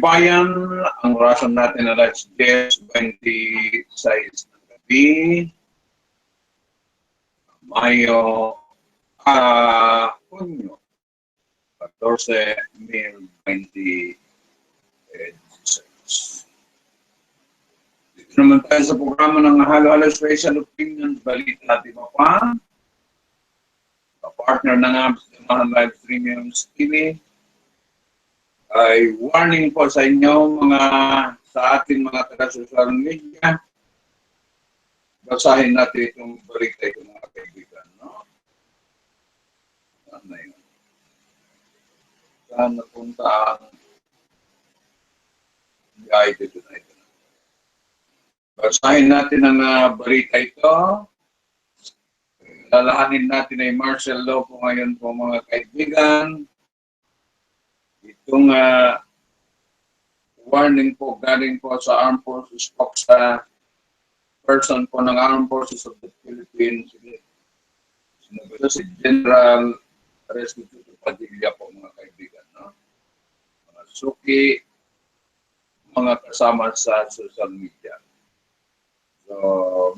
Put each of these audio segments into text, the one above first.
Bayan, ang rason natin na alas 10:26 ng gabi, Mayo, Hunyo, 14, 2026. Dito naman tayo sa programa ng Halo-Halo Special Opinions, balita di ba pa? Partner ng Absdamahan'Slive-Stream News Tv, ay warning po sa inyo sa ating mga taga-social media. Basahin natin itong balita ito mga kaibigan. No? Saan na yun? Saan napunta ang guide ito na ito? Basahin natin ang balita ito. Lalahanin natin ay martial law po ngayon po mga kaibigan. Itong warning po galing po sa Armed Forces sa person po ng Armed Forces of the Philippines. Sinabi si General Restituto Padilla po mga kaibigan. No? Mga suki, mga kasama sa social media. So,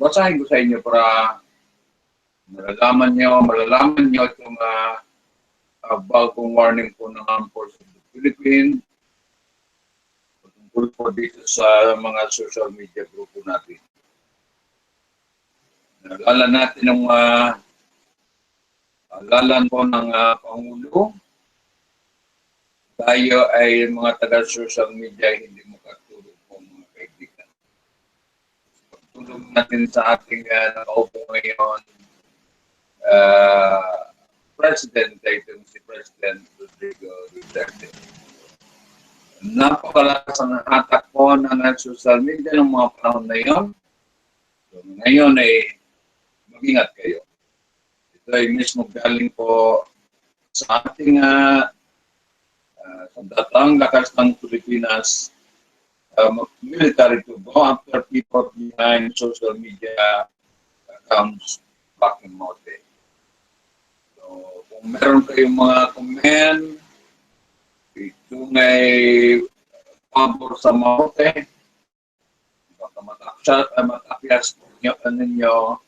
basahin ko sa inyo para malalaman nyo itong bagong warning po ng Armed Forces of the Philippines tungkol po dito sa mga social media grupo natin. Nalala natin ang alalan po ng Pangulo. Tayo ay mga taga-social media hindi makatulog po mga kaibigan. Pagtulog natin sa ating nakaupo ngayon, President itong si President Rodrigo Duterte. Napakalakas ang hatak po ng social media ng mga panahon na yun. So, ngayon ay mag-ingat kayo. Ito ay mismo galing po sa ating datang lakas ng Pilipinas military to go after people behind social media accounts back in Mote. Kung meron kayong mga comment, ito may pabor sa Mote, baka matakyas po ninyo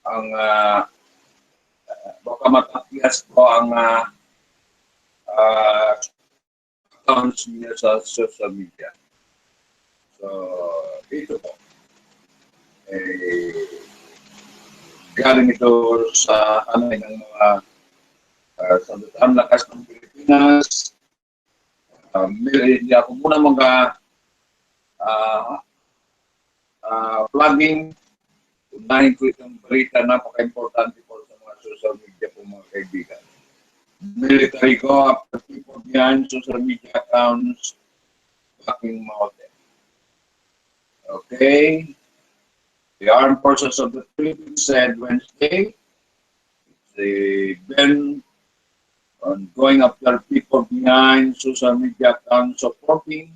ang baka matakyas po ang accounts niyo sa social media. So, ito po. Galing ito sa hanay ng mga sa datang lakas ng Pilipinas. Hindi ako muna vlogging. Unahin ko itong balita, napaka-importante po sa mga social media po mga kaibigan. Military go after people behind social media accounts backing Mountain. Okay. The Armed Forces of the Philippines said Wednesday they've been going after people behind social media accounts supporting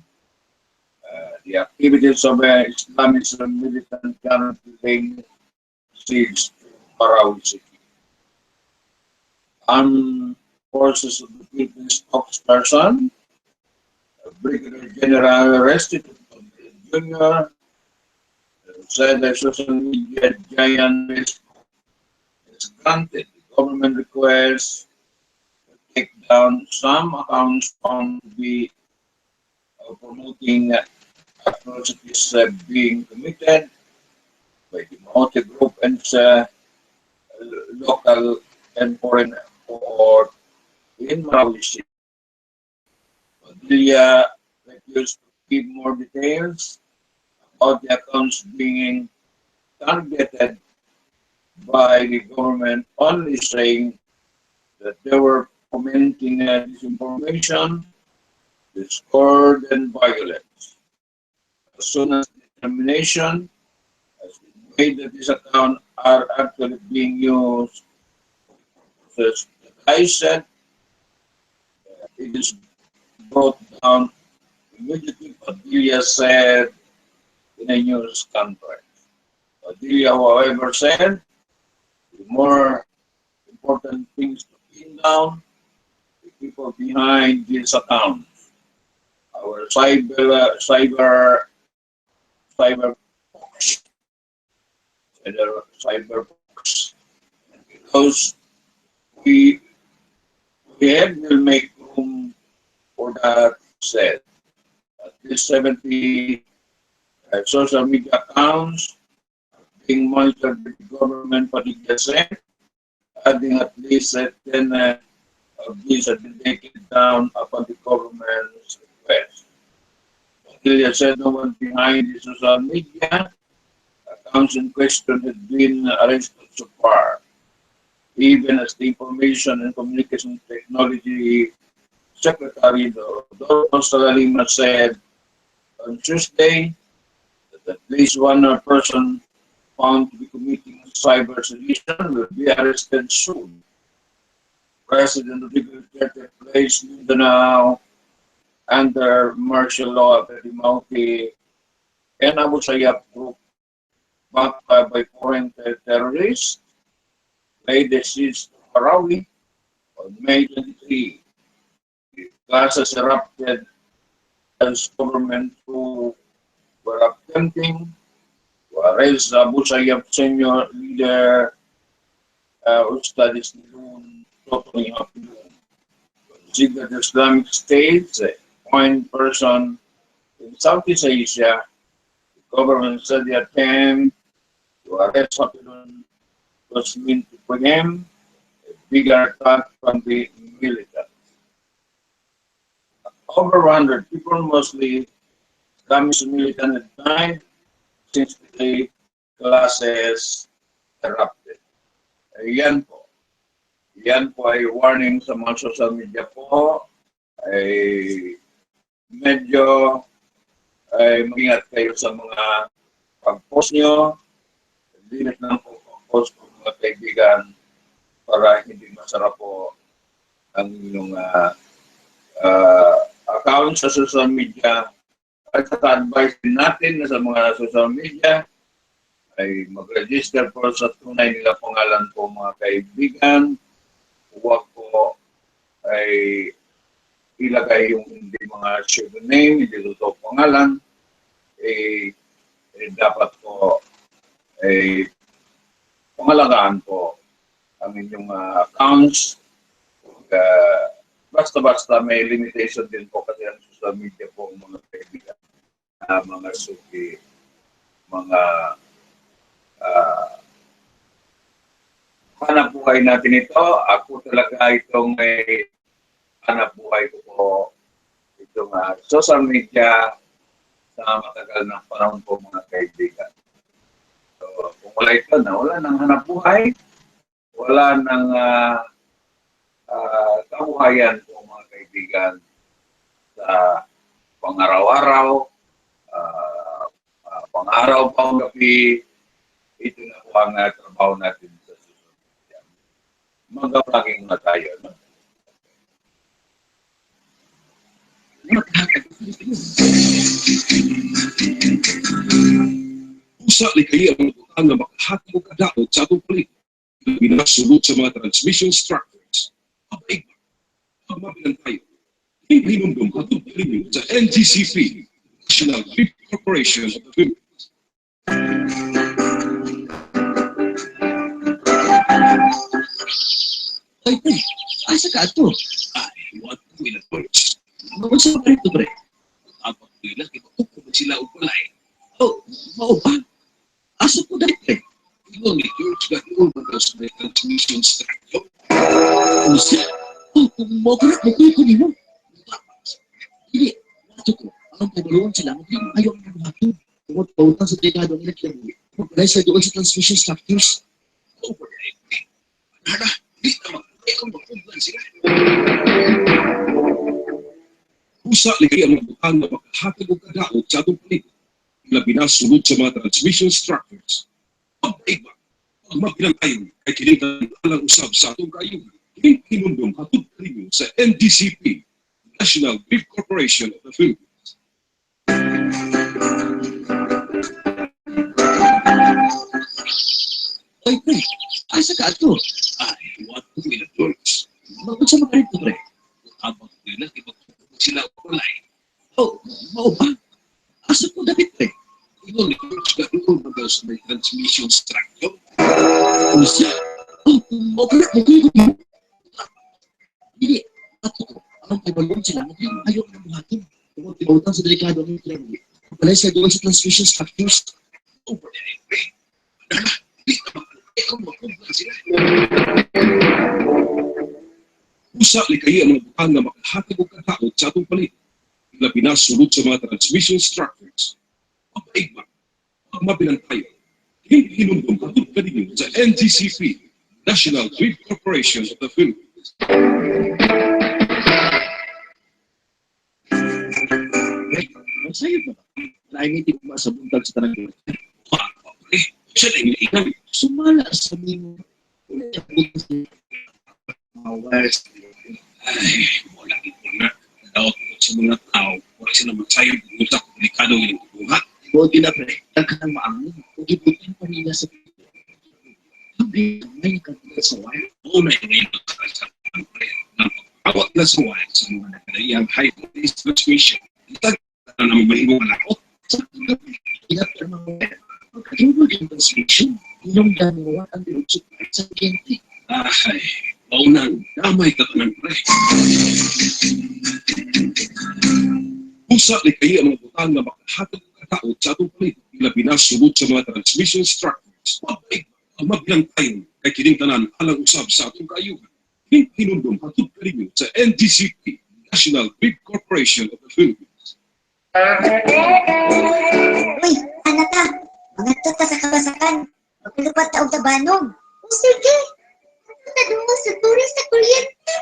the activities of Islamist militant currently siege to Marawi City. Armed Forces of the Philippines spokesperson, Brigadier General Restituto Jr., said the social media giant has granted the government request to take down some accounts found to be promoting atrocities being committed by the Mote Group and local and foreign cohort in Marawi City. Padilla refused to give more details about the accounts being targeted by the government, only saying that they were fomenting disinformation, discord, and violence. As soon as determination has been made that these accounts are actually being used, as I said, it is brought down immediately. Padilla said in a news conference. Padilla, however, said the more important things to pin down the people behind these accounts. our cyber fox, cyber fox, because we will make room for that said. At least 70 social media accounts being monitored by the government for the DSM, adding at least 10 of these have been taken down upon the government's request. Clearly said no one behind the social media accounts in question had been arrested so far, even as the Information and Communication Technology Secretary Dr. Salima said on Tuesday that at least one person found to be committing cyber sedition will be arrested soon. President Rodrigo Duterte placed Mindanao under martial law of the Mauti and Abu Sayyaf group backed by foreign terrorists laid the siege to Marawi on May 23. The clashes erupted as government who were attempting to arrest Abu Sayyaf senior leader Ustadis Nilun, totally up to considered Islamic State a point person in Southeast Asia. The government said the attempt to arrest Hafidun was meant to preempt a bigger attack from the military. Over 100 people, mostly Islamic militant, had died since the clashes erupted. Yan po. Yan po ay warning sa mga social media po. Ay medyo mag-ingat kayo sa mga pag-post nyo. Limit lang po pag-post po mga kaibigan para hindi masarap po ang inyong account sa social media. At advice din natin na sa mga social media ay mag-register po sa tunay nila pangalan po mga kaibigan. Huwag po ay ilagay yung hindi mga pseudonym, hindi totoo pangalan. Dapat po ay pangalagaan po ang inyong accounts. Basta-basta may limitation din po kasi ang social media po mga kaibigan. Mga suki, mga hanap buhay natin ito. Ako talaga itong may hanap buhay ko po itong social media sa matagal ng panahon po mga kaibigan. So, kung wala ito na, wala nang hanap buhay, wala nang kabuhayan po mga kaibigan sa pang-araw-araw, pang-araw pang-gabi. Ito na po ang trabaho natin sa social media. Mag-vlogging na tayo. No? Usa likay ang butang na makahatag og kadaot sa atong paligid. Minasulod sa mga transmission structures. Papaig ba? Pagmabilan tayo. Hinumdum hatod paligid sa NGCP, National Grid Corporation of the Philippines. Ay, pre, asa ka ito? Ay, what ko ilang points. Mawag sa mga ito, pre. Tapos nila, ipatukod sila o palay. Oh, mao ba? Asa po dahil, pre? Ilang networks na iulbagas na transmission structure. Usa? Oh, kung mo ko nimo. Hindi, nato ko. Ang kabaluan sila, magiging ayaw ang mga tungod pautang sa dekado ng elektrikong. Dahil sa doon sa transmission structures. Overnight. Nada, di naman. Ikaw magpuglan sila. Usa ligay ang butang na makahatag og kadaot sa atong paligid. Labi na sulod sa mga transmission structures. Papaig ba? Pagmabilang tayo ay kinilang alang usab sa atong kaayuhan. Hinumdum hatod paligid sa NDCP, National Grid Corporation of the Philippines. Ay, pre, asa ka ito? Ay, what ko ilang points. Mawag sa mga ito, pre. Tapos nila, ipatukod sila o palay. Oh, Pre, ikaw ni Coach Garoon magaw sa may transmission structure. Usa. O kaya magkikot mo. Dili, ato ko. Ang kabalon sila, ayaw na buhatin. Kung tibautan sa delikado ng kinabuhi. Palay sa doon sa transmission structures. Over there, pre. Di na makalaki ang makumpla sila. Usa ni kayo ang mga butang na makahatag o kataot sa atong palit. Labi na sunod sa mga transmission structures. Papaigma, pagmabilang tayo, hinumdum katod ka din sa NGCP, National Grid Corporation of the Philippines. Masayod na ba? Naingitin ko sa buntag sa tanang gawin. Pre, siya na yung ikan. Sumala sa mga Mawais. Ay, wala dito na. Daot mo sa mga tao, wala sila magsayod kung gusto kung delikado yung buhat. Huwag na pre, nagkanang maangin. Huwag ibutin pa nila sa pito. Sabi, may katulad sa wire. Oo na yung ngayon sa pre. Awat na sa wire sa mga nagkalaiyang high voltage transmission. Itag na naman mahingong malakot. Sa pito, inapar ng wire. Pagkatulog yung transmission, yung dalawa ang diretsyo sa kliyente. Ay, maunang damay ka ng pre. Usa ni kayo ang mga butang na makahatag o kataot sa atong palit. Labi na sunod sa mga transmission structures. Papaig, ang mabilang tayo kay kining tanan alang usab sa atong kaayuhan. Hinumdum katod ka rin sa NGCP, National Grid Corporation of the Philippines. Uy, anak ka. Mangatot ka sa kabasakan. Magpalupat ta og tabanog. O sige. Punta doon sa turis sa kuryente.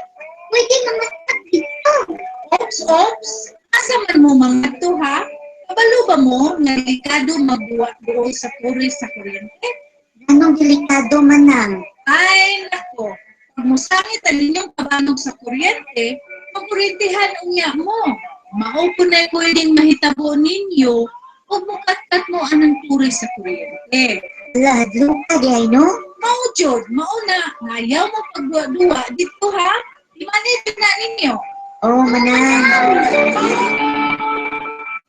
Pwede mamatag dito. Ops. Asa man mo mga to ha? Kabalo ba mo nga delikado magbuwa doon sa puris sa kuryente? Anong delikado manang? Ay, nako. Pag musangit ang inyong kabanog sa kuryente, pagkurintihan unya mo. Mao po na pwedeng mahitabo ninyo o mukatkat mo anang puris sa kuryente. Lahadlo ka di no? Mao jud, mao na. Ngayaw mo pagduwa-duwa dito ha? Imanit na ninyo. Oh, manang.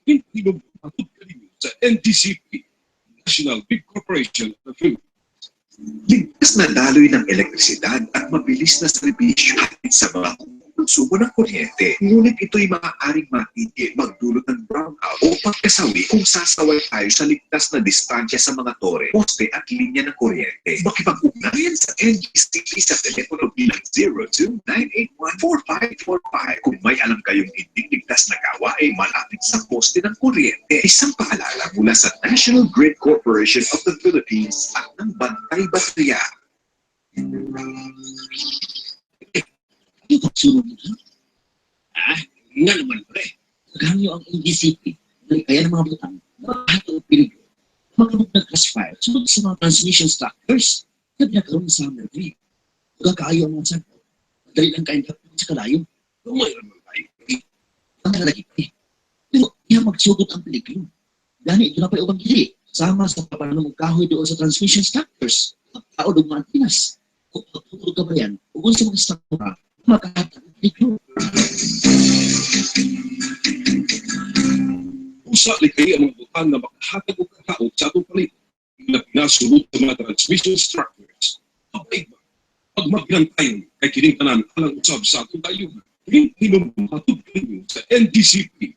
Hinumdum katod ka rin sa NGCP, National Grid Corporation of the Philippines. Ligtas na daloy ng elektrisidad at mabilis na serbisyo hatid sa mga konsumo ng kuryente. Ngunit ito'y maaaring matigil, magdulot ng brownout o pagkasawi kung sasaway tayo sa ligtas na distansya sa mga tore, poste at linya ng kuryente. Makipag-ugnayan sa NGCP sa telepono bilang 02-981-4545. Kung may alam kayong hindi ligtas na gawa ay malapit sa poste ng kuryente. Isang paalala mula sa National Grid Corporation of the Philippines at ng Bantay Baterya. Ano pagsunod nito? Nga naman pre. Paghanyo ang NGCP, kaya ng mga butang, makahato ang peligro. Magkabog ng crossfire, sunod sa mga transmission structures, na pinakaroon sa summer tree. Pagkakaayo ang mga sagot, madali lang kain kapag sa kalayo. Lumay naman tayo. Ang nakalagit eh. Pero iya magsugod ang peligro. Gani, ito na pa'y ubang gili. Sama sa papanong kahoy doon sa transmission structures. Pagkao doon mga antinas. Kung pagtutulog ka ba yan, kung sa mga structura, makahato ang peligro. Usa ni kayo ang mga butang na makahatag o kataot sa atong palit. Labi na sunod sa mga transmission structures. Papaigma, pagmabilang tayo kay kining tanan alang usab sa atong kaayuhan. Hinumdum katod ka rin sa NGCP,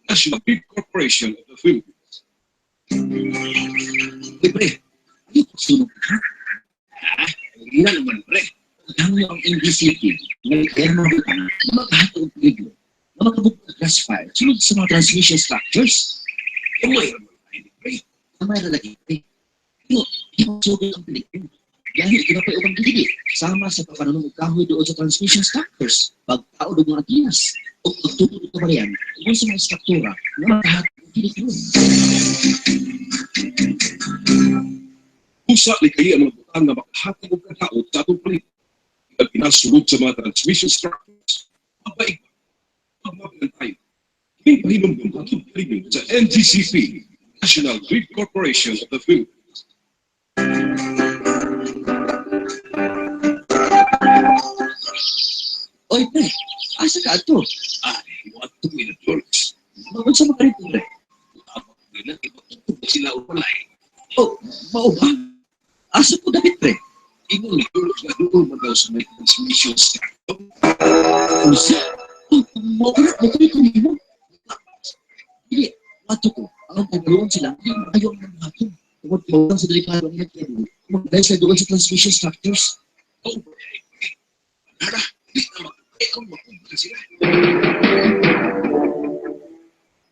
National Grid Corporation of the Philippines. Pre, ano pagsunod ka? Nga naman pre. Paghanyo ang NGCP, kaya ng mga butang, makahato ang peligro. Na makabog ng crossfire, sunod sa mga transmission structures. Lumay naman tayo pre. Ang may lalagay, pre. Pero, iya magsugod ang peligro. Gani, ito na pa'y ubang gili. Sama sa papananong kahoy doon sa transmission structures. Pagkao doon mga antinas. O pagtutulog ka ba yan, kung sa mga struktura, na makahato ang peligro. Usa ni kayo ang mga butang na makahatag o kataot sa atong palit. Labi na sunod sa mga transmission structures. Papaig, pagmabilang tayo. Hinumdum katod ka rin sa NGCP, National Grid Corporation of the Philippines. Oy, pre, asa ka ato? Ay, what to me the church? Bakit sa mga rin, pre? nila, ipatutog sila o walay. Oh, mao ba? Asa po dapit pre? Ingon ni Tulog na doon magaw sa may transmission structure. Usa? Oh, mao ko nimo. Dili, ato ko. Ang pagluon sila, ayaw ang hatod. Tungod mawang sa delikado ang nagkaya. Dahil sa doon sa transmission structures. Oh, nara, di na makakayaw makubra sila.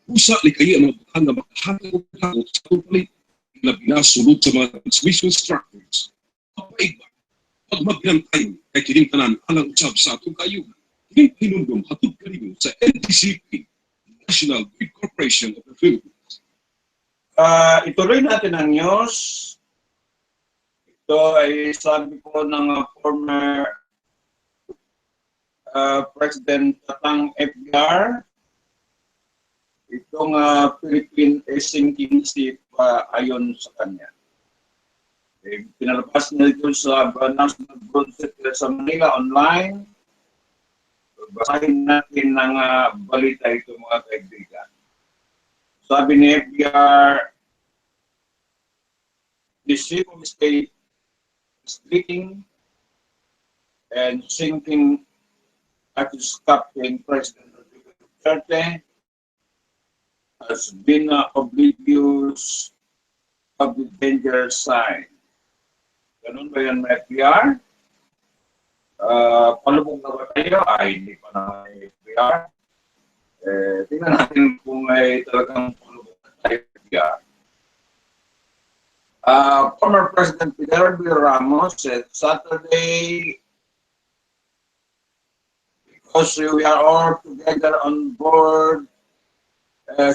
Usa ni kayo ang mga nga makahatag o katakot sa itong palit. Labi na sulod sa mga transmission structures. Kapaiba, pag magbinantayo kay kining tanan alang usab sa atong kayuhan, kining hinundong hatod kanino sa NDCP, National Grid Corporation of the Philippines. Ituloy natin ang news. Ito ay sabi po ng former President Tatang FDR. Itong Philippine sinking ship ayon sa kanya. Pinalabas na ito sa National Broadcast sa Manila online. Basahin natin ng balita ito mga kaibigan. Sabi ni FDR, the ship of state is leaking and sinking at its captain, President Duterte, has been oblivious of the danger sign. Ganun ba yan, FDR? Palubog na ba tayo? Ay, hindi pa naman FDR. Tingnan natin kung may talagang palubog na tayo, FDR. Former President Fidel Ramos said Saturday, because we are all together on board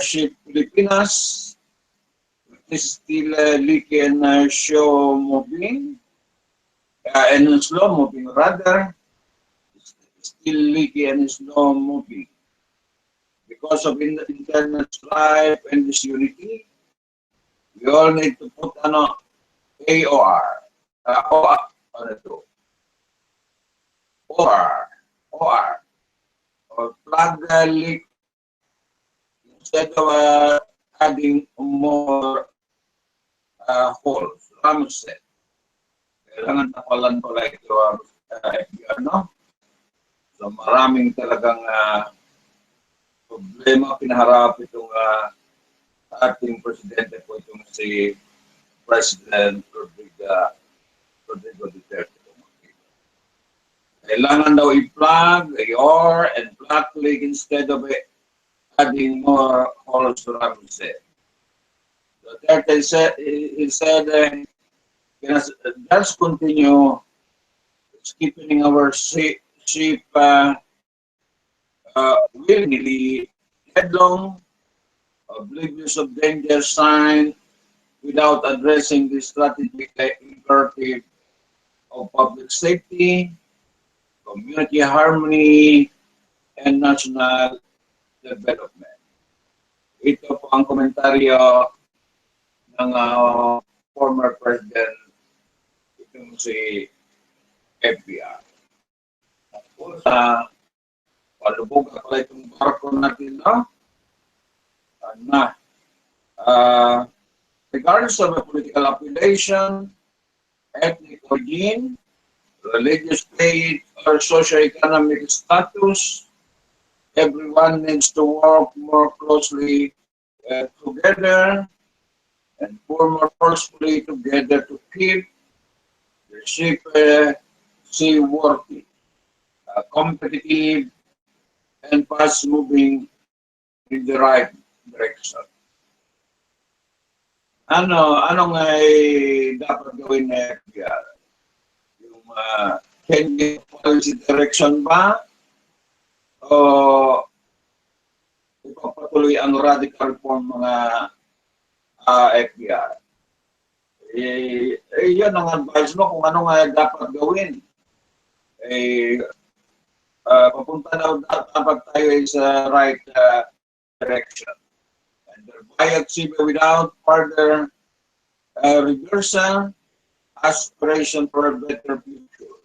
ship Pilipinas, which is still leaky and slow moving, and slow moving rather, still leaky and slow moving. Because of internal strife and disunity, we all need to put AOR, or plug leak instead of adding more holes. Ramos said. Kailangan tapalan pala ito FDR, no? So maraming talagang problema pinaharap itong ating presidente po, itong si President Rodrigo Duterte. Kailangan daw i-plug, AOR, and plug leak instead of adding more holes to Ramos said. Duterte said, he said, let's continue keeping our ship willingly headlong, oblivious of danger sign, without addressing the strategic imperative of public safety, community harmony, and national development. Ito po ang komentaryo ng former President itong si FBR. Tapos palubog na pala itong barko natin, no? Regardless of a political affiliation, ethnic origin, religious faith, or socio-economic status, everyone needs to work more closely together and more forcefully together to keep the ship seaworthy, competitive, and fast moving in the right direction. Anong dapat gawin na FBR? Yung changing policy direction ba? O ipapatuloy ang radical reform mga FBR? Yan ang advice mo kung ano nga dapat gawin. Papunta na dapat tayo sa right direction. And thereby achieve without further reversal, aspiration for a better future.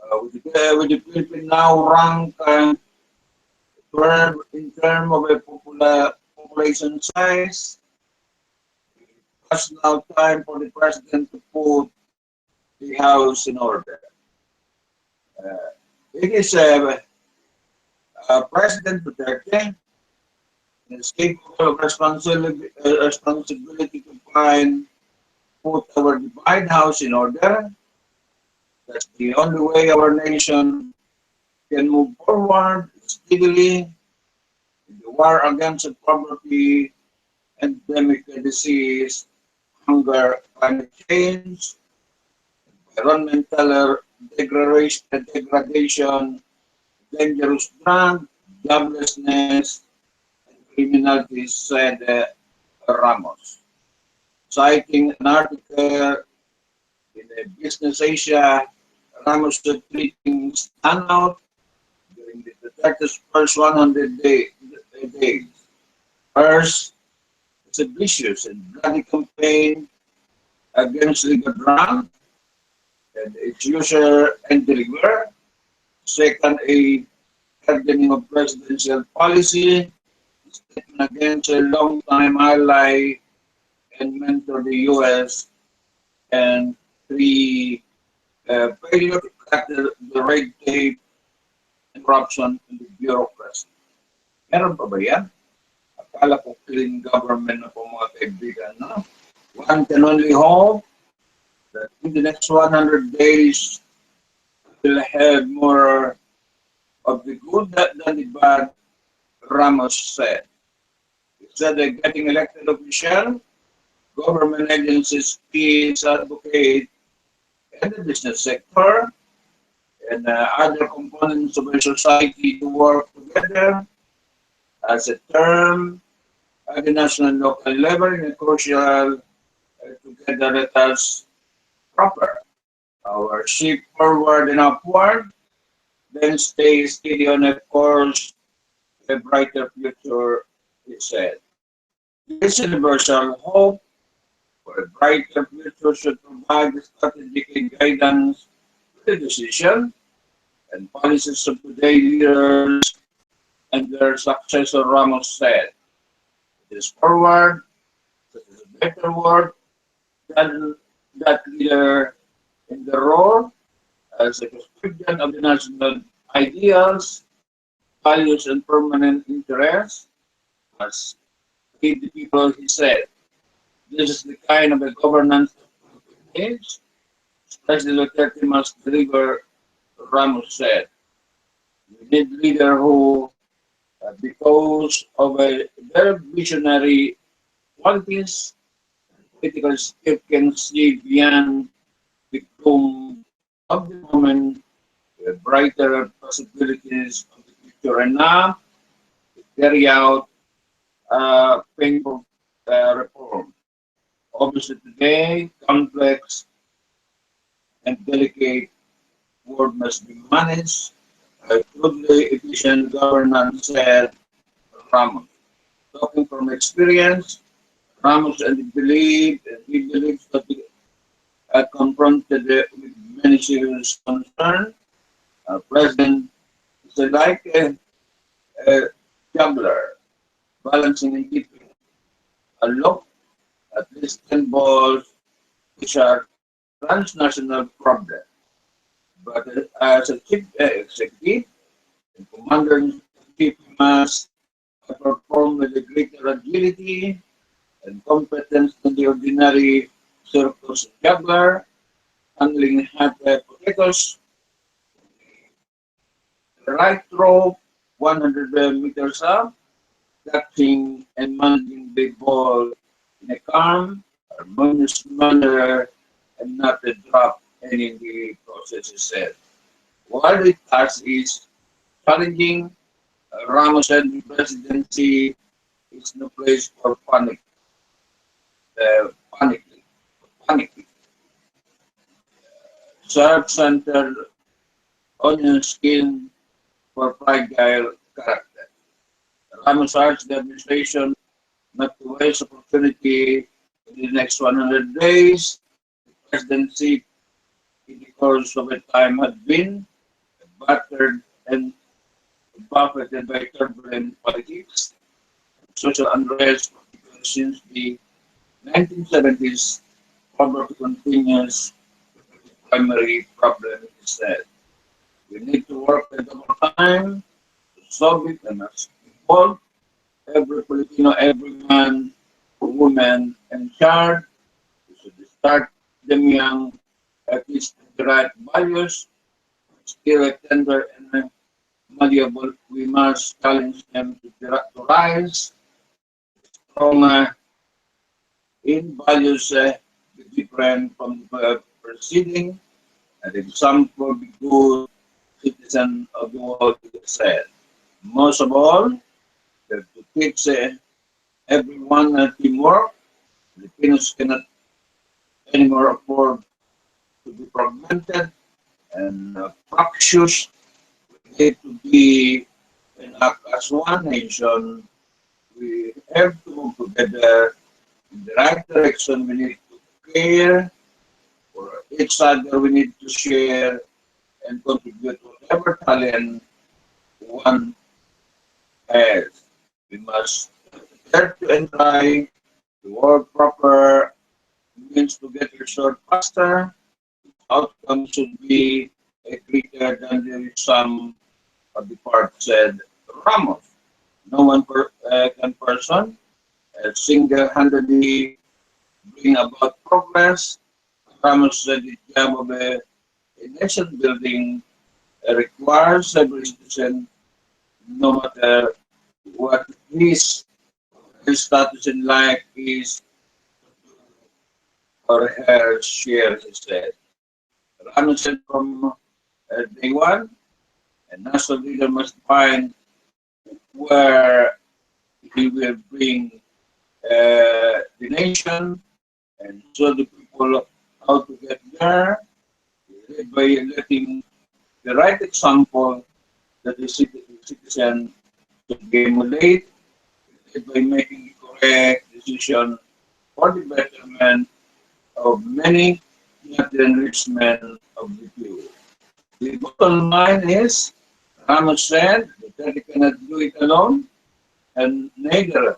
With the Philippines now ranked 12 in terms of a population size, was now time for the president to put the house in order. It is President Duterte is capable of responsibility to put our divide house in order. That's the only way our nation can move forward steadily in the war against poverty, endemic disease, hunger, climate change, environmental degradation, dangerous drug, joblessness, and criminality, said Ramos. Citing an article in Business Asia, Ramos said three things stand out during the Duterte's first 100 days. First, it's a vicious and bloody campaign against legal drugs and its user and deliverer. Second, a hardening of presidential policy, statement against a long-time ally and mentor the U.S. And three, failure to cut the red tape and corruption in the bureaucracy. Meron pa ba yan? Akala ko clean government na po mga kaibigan. No? One can only hope that in the next 100 days, we'll have more of the good than the bad, Ramos said. He said that getting elected official, government agencies, peers, advocate, and the business sector, and other components of our society to work together as a term at the national and local level in a crucial together let us proper our ship forward and upward, then stay steady on a course, a brighter future, he said. This universal hope for a brighter future should provide strategic guidance to the decision and policies of today's leaders and their successor, Ramos said. It is forward, it is a better work than that leader in the role as a custodian of the national ideals, values, and permanent interests, as the people, he said. This is the kind of a governance that is. President Duterte must deliver, Ramos said. We need a leader who, because of a very visionary qualities, political skill can see beyond the gloom of the moment, with brighter possibilities of the future, and now to carry out painful reform. Obviously today, complex and delicate world must be managed by truly efficient governance, said Ramos. Talking from experience, Ramos and he believes that he confronted with many serious concerns. President is like a juggler, balancing and keeping a look at least 10 balls, which are transnational problems. But as a chief executive and commander in chief, must perform with a greater agility and competence than the ordinary circus juggler, handling hot potatoes, the right rope, 100 meters up, catching and managing the ball in a calm, harmonious manner, and not to drop any in the process, he said. While the task is challenging, Ramos said the presidency is no place for panic. Panicking. Self-centered, onion skin for fragile character. Ramos urged the administration not to waste opportunity in the next 100 days. The presidency, in the course of a time, had been battered and buffeted by turbulent politics, social unrest, since the 1970s, poverty continues the primary problem is that we need to work at overtime to solve it and as involve every Filipino, every man, woman, and child. We should start them young, at least the right values, still tender and malleable. We must challenge them to rise from in values different from the preceding, an example be good citizen of the world said. Most of all, we have to teach everyone teamwork. Filipinos cannot anymore afford to be fragmented and fractious. We need to be and act as one nation. We have to move together in the right direction. We need to care for each other. We need to share and contribute whatever talent one has. We must dare to and try to work proper means to get result faster. Outcome should be greater than the sum of the parts, said Ramos. No one person single-handedly bring about progress. Ramos said the job of a nation building requires every citizen, no matter what his status in life is, or her share, he said. Ramos said from day one, a national leader must find where he will bring the nation and show the people how to get there by letting the right example that the citizen should be emulate by making the correct decision for the betterment of many, not the enrichment of the few. The bottom line is, Ramos said, that they cannot do it alone, and neither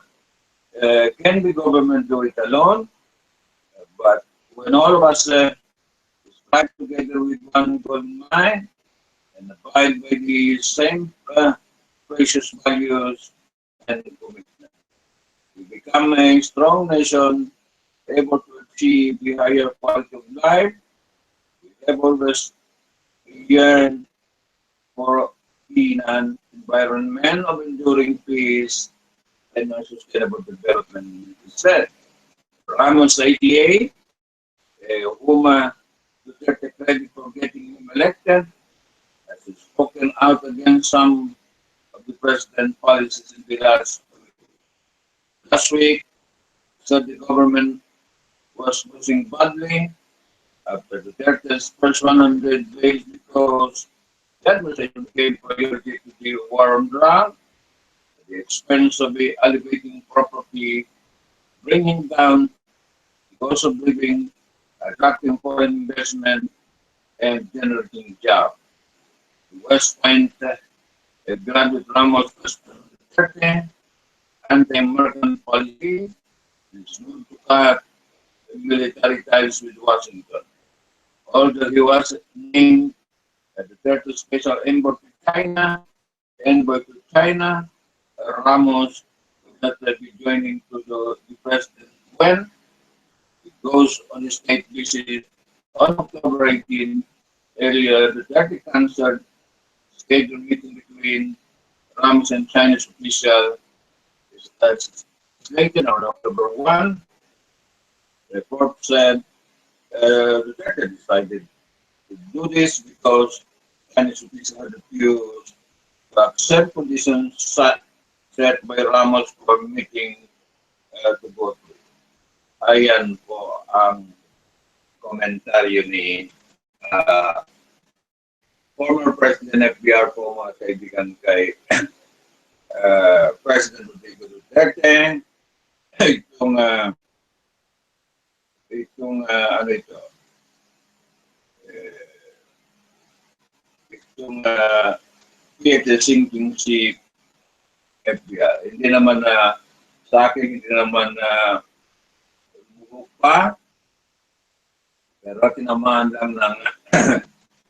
can the government do it alone. But when all of us strive together with one goal in mind and abide by the same precious values and commitment, we become a strong nation, able to achieve the higher quality of life. We have always yearned for an environment of enduring peace and sustainable development, he said. Ramos 88, whom Duterte credit for getting him elected, has spoken out against some of the president's policies in the last week, said the government was losing badly after Duterte's first 100 days because the administration gave priority to the war on drugs, at the expense of elevating property, bringing down the cost of living, attracting foreign investment, and generating jobs. The West Point graduate Ramos Duterte anti-American policy is moved to cut military ties with Washington. Although he was named the third special envoy to China, Ramos will not be joining to the president when he goes on a state visit on October 18. Earlier, the Duterte canceled scheduled meeting between Ramos and Chinese official is slated on October 1. The report said the Duterte decided to do this because Chinese officials had refused to accept conditions set by Ramos for meeting to go through. Ayan po ang komentaryo ni former President FDR po, mga kaibigan, kay President Rodrigo Duterte. Ano ito? Itong create a sinking ship FDR. Hindi naman sa akin, hindi naman pa, pero tinamaan lang ng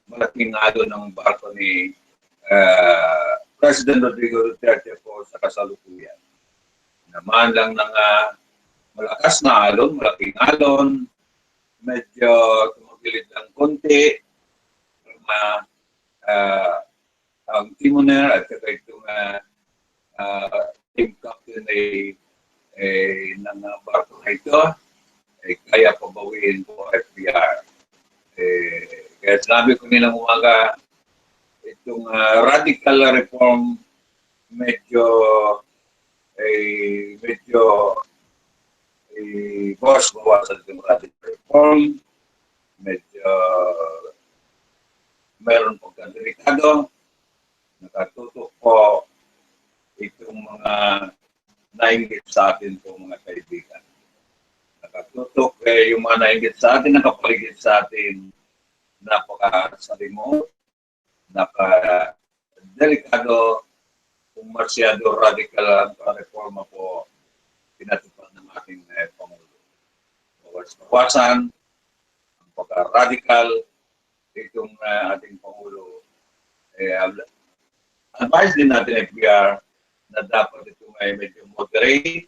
malaking halo ng barko ni President Rodrigo Duterte po sa kasalukuyan. Tinamaan lang ng malakas na alon, malaking alon, medyo tumagilid ng konti, ang timoner at saka itong team captain ng barko na ito ay kaya pabawiin po FBR. Kaya sabi ko nilang umaga, itong radical reform medyo bawas-bawasan itong radical reform, medyo mayroon po delikado. Nakatutok po itong mga nainggit sa atin po mga kaibigan. Nakatutok yung mga nainggit sa atin, nakapaligid sa atin, napakasalimot, napakadelikado, kung masyado radical ang reforma po pinatupad ng ating Pangulo. Bawas-bawasan, ang pagka-radical, itong ating Pangulo. Advice din natin FBR na dapat ito ay medyo moderate,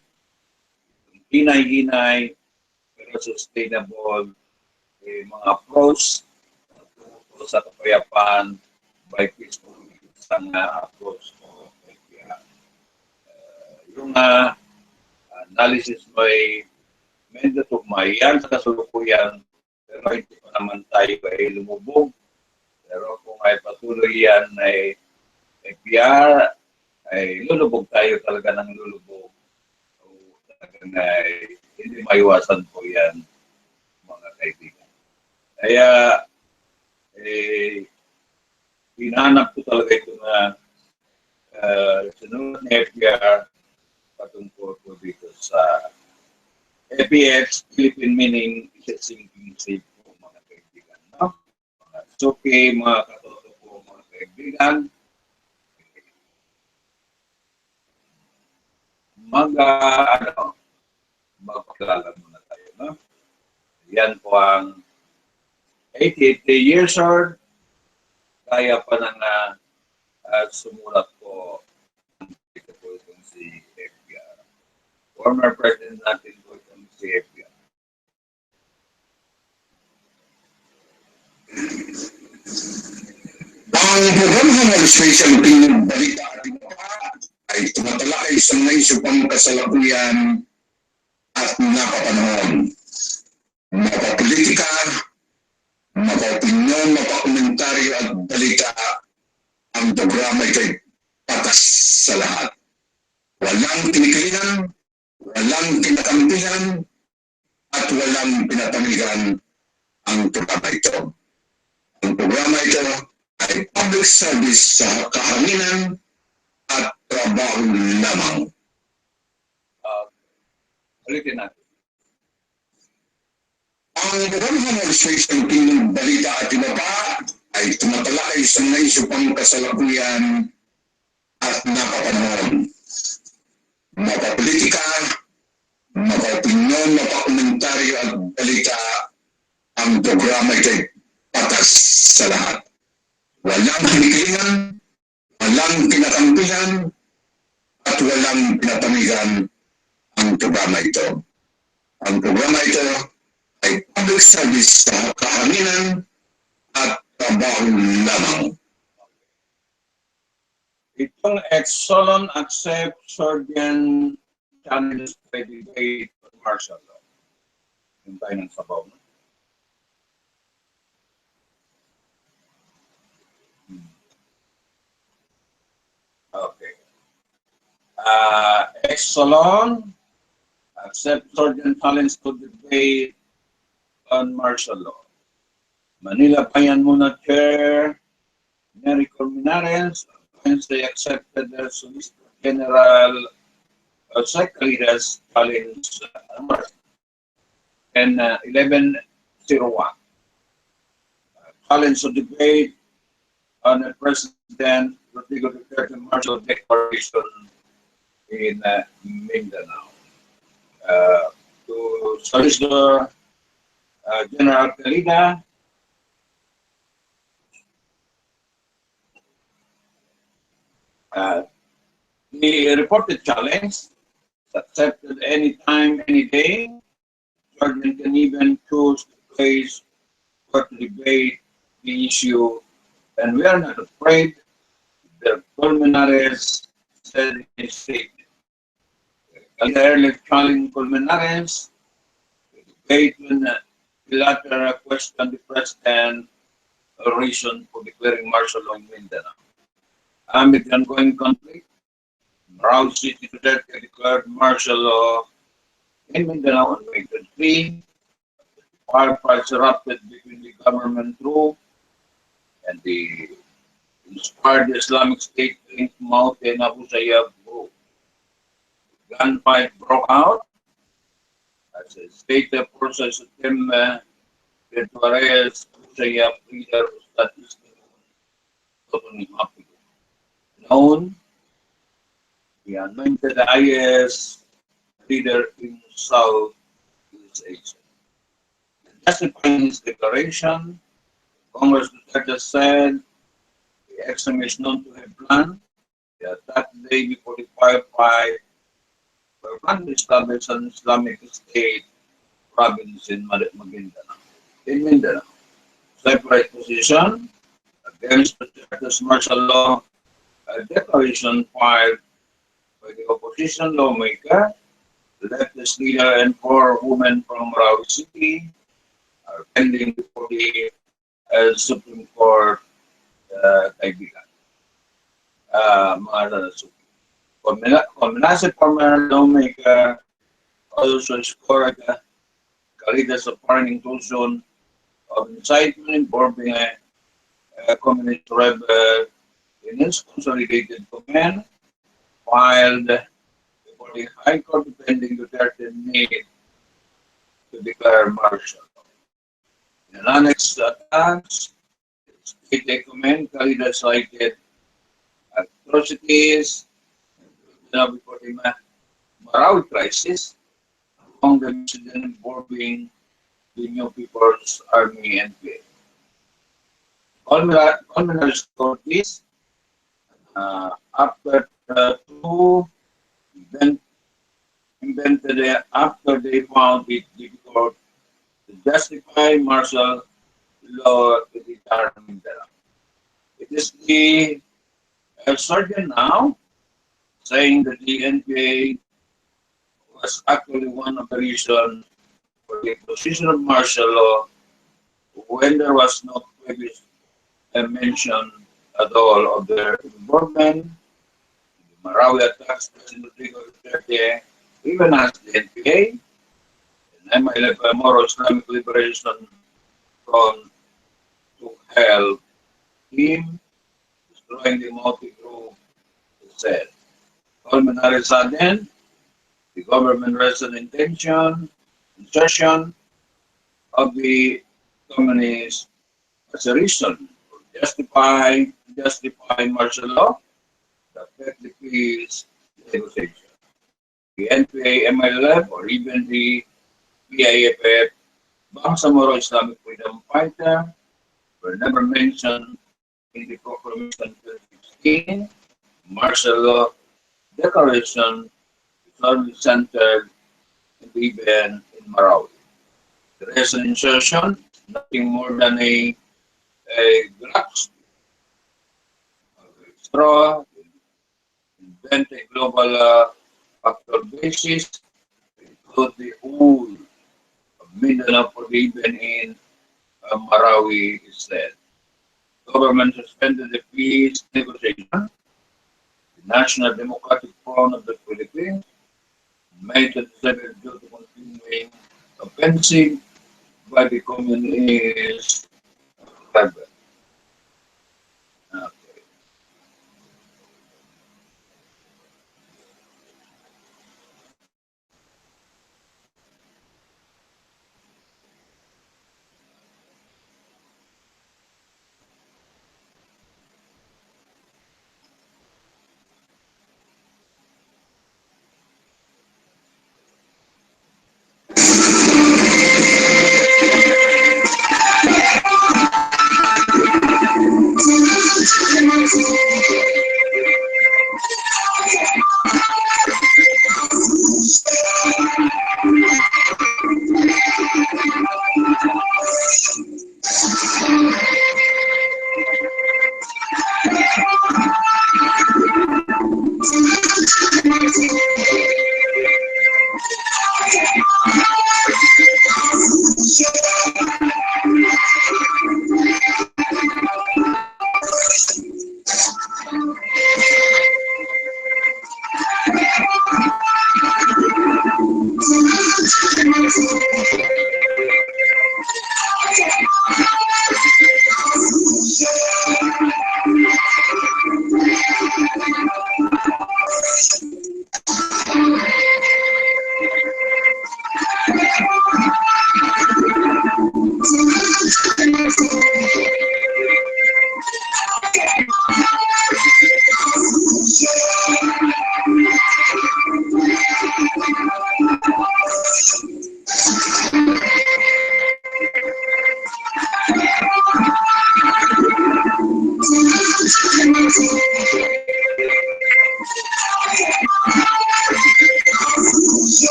hinay-hinay, pero sustainable, mga approach sa kapayapaan by peaceful isang approach po FBR. Yung analysis mo ay medyo tumayan sa kasalukuyan, pero hindi pa naman tayo ay lumubog. Pero kung ay patuloy yan ay FBR, ay lulubog tayo talaga ng lulubog. So, talagang hindi maiwasan po yan, mga kaibigan. Kaya, hinanap ko talaga ito na sunod na FBR patungkol po dito sa FBX, Philippine Meaning, is a sinking ship po, mga kaibigan. No? It's okay, mga katoto po, mga kaibigan. Magpakilala muna tayo. No? Yan po ang 88 years old. Kaya pa nang sumulat po ito po itong si FBR. Former President natin po itong si FBR. Ang programa ng Special Team Balita ay tumatalakay sa mga isyu pang kasalukuyan at napapanahon. Mapapolitika, mapaopinyon, mapakomentaryo at balita, ang programa ay patas sa lahat. Walang tinikilingan, walang kinakampihan, at walang pinatamigan ang programa ito. Ang programa ito ay public service sa kahanginan at trabaho lamang. Ulitin natin. Ang programa ng Special Team Balita at iba pa ay tumatalakay sa mga isyu pang kasalukuyan at napapanahon. Mapapolitika, mapaopinyon, mapakomentaryo at balita, ang programa ito patas sa lahat. Walang kinikilingan, walang kinakampihan, at walang pinatamigan ang programa ito. Ang programa ito ay public service sa kahanginan at trabaho lamang. Itong Exolon accept Surgeon challenge by debate on martial law. Yung tayo ng sabaw. No? Okay. Exolon accept Surgeon challenge to debate on martial law. Manila Bayan Muna Chair Nery Colmenares, they accepted the Solicitor General Secretary's challenge and 1101. Challenge to debate on the President Rodrigo Duterte Martial Declaration in Mindanao. to Solicitor General Calida, the reported challenge is accepted anytime, any day. Sergeant can even choose the place where to debate the issue, and we are not afraid. The Colmenares said in his statement. Early challenging Colmenares, the debate when the latter questioned the president a reason for declaring martial law in Mindanao. Amid the ongoing conflict, Morao City Duterte declared martial law in Mindanao on May 23. Firefights erupted between the government troop and the inspired Islamic State linked Mountain Abu Sayyaf group. Gunfight broke out as the state forces September Reyes Abu Sayyaf leader known the anointed IS leader in Southeast Asia. Justifying his declaration, Congress Duterte said the extremists known to have planned the attack the day before the firefight were planned to establish an Islamic State province in Mindanao. Separate position against Duterte's martial law, a declaration filed by the opposition lawmaker, the leftist leader, and 4 women from Morao City are pending before the Supreme Court kaibigan. Combinasi former lawmaker also scored Calidas of foreign inclusion of incitement involving a communist rebel in its consolidated command filed before the High Court pending Duterte need to declare martial law. In an annexed attacks, state command Calidas cited atrocities before the Marawi crisis among the incident involving the New People's Army and NPA. Culminary authorities after two invented after they found it difficult to justify martial law to the Mindanao. It is the sergeant now saying that the NPA was actually one of the reasons for the position of martial law when there was no previous mention at all of their involvement. The Marawi attacks President Rodrigo Duterte, even as the NPA and MILF Moro Islamic Liberation Front to help him destroying the multi-group said. Culminary sudden, the government rests intention, insertion of the communists as a reason for justifying martial law that affect peace negotiation. The NPA, MLF, or even the PIFF, Bangsamoro Islamic Freedom Fighter, were never mentioned in the Proclamation 2016 martial law declaration is only centered in the event in Marawi. The recent insertion is nothing more than a glass straw, invent a global factor basis, include the whole of Mindanao for the event in Marawi instead. Government suspended the peace negotiation. The National Democratic Front of the Philippines made the decision due to continuing offensive by the communist rebel. Okay.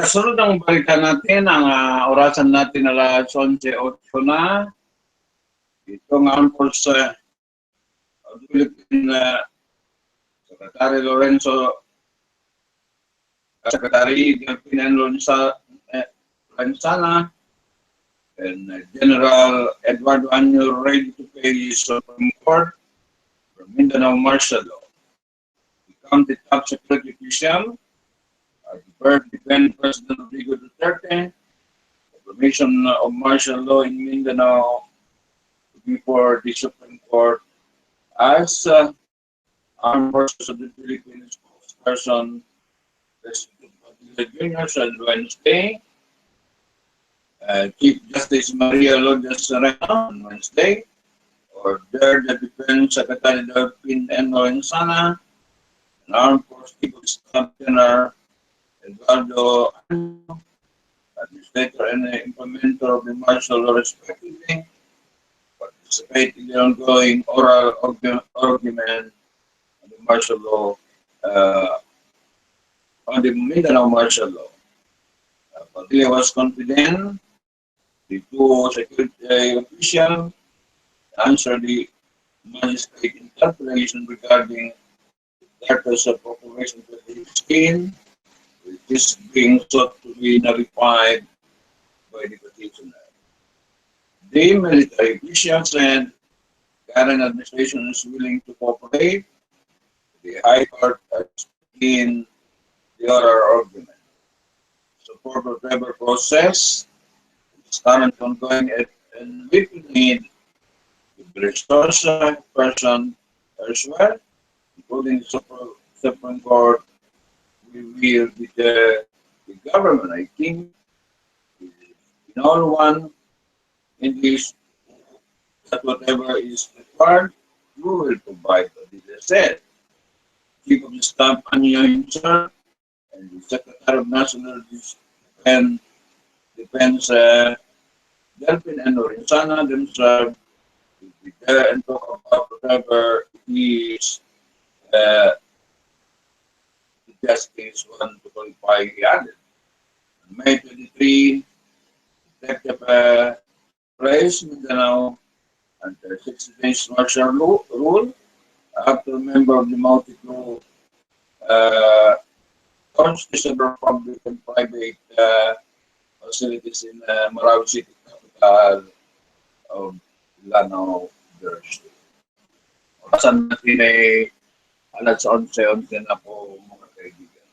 kasunod ng balikan natin, ang orasan natin alas 11:08 na. Ito nga ang Force Philippine Secretary Lorenzo, Secretary Delphine Lonsana, and General Eduardo Anyo ready to pay his Supreme Court from Mindanao martial law. The county top security official prepared to defend President Rodrigo Duterte, the formation of martial law in Mindanao before the Supreme Court as Armed Forces of the Philippines spokesperson Jr. said Wednesday. Chief Justice Maria Lourdes Serrano on Wednesday ordered the Defense Secretary Delphine Lonsana and Armed Forces Chief of Staff General Eduardo Anyo, administrator and implementer of the martial law respectively, participate in the ongoing oral argument on the martial law, on the Mindanao martial law. Padilla was confident the two security officials answered the magistrate interpretation regarding Duterte's Proclamation 2016, which is being sought to be nullified by the petitioner. The military official said the current administration is willing to cooperate with the High Court in the oral argument. Support for whatever process is currently ongoing and we could need to resource person elsewhere, including the Supreme Court. We will with the government, I think, in all one in this, that whatever is required, we will provide what it is said. Chief of the Staff Anyo himself and the Secretary of National Defense Delphine and Lonsana themselves will be there and talk about whatever is the justice want to qualify, he added. On May 23, Detective Price Mindanao under 60 days martial rule after a member of the multi-crew several public and private facilities in Marawi City, capital of Mindanao, Jersey. Orasan natin ay alas 11:11 na po, mga kaibigan.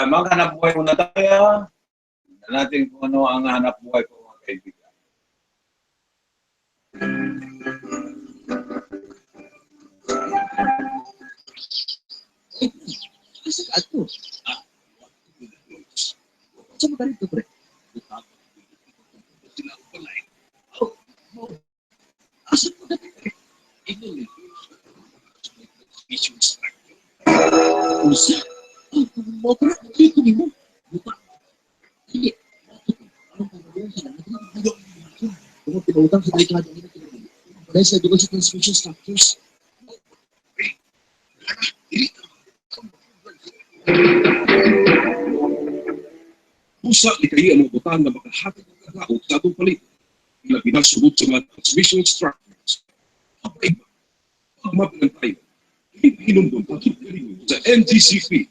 Maghanap buhay muna tayo. Tignan natin kung ano ang hanap buhay ko, mga kaibigan. Asa ka ato? Sa mga ganito, pre? Sila ko pala eh. Asa ko na, pre? Ito na mission structure. Usa? Kung mo, pre, ito ni mo. Buta. Hindi. Anong pagkaroon sa lahat? Kung mo pinautang sa delikado nila, dahil sa dugo sa transmission structures. Usa ni kayo ang mga butang na makahatid ng kagaot sa atong palit. Ilabi na sunod sa mga transmission structures. Kapag mapilang tayo, hinumdum pagkikaling sa NGCP,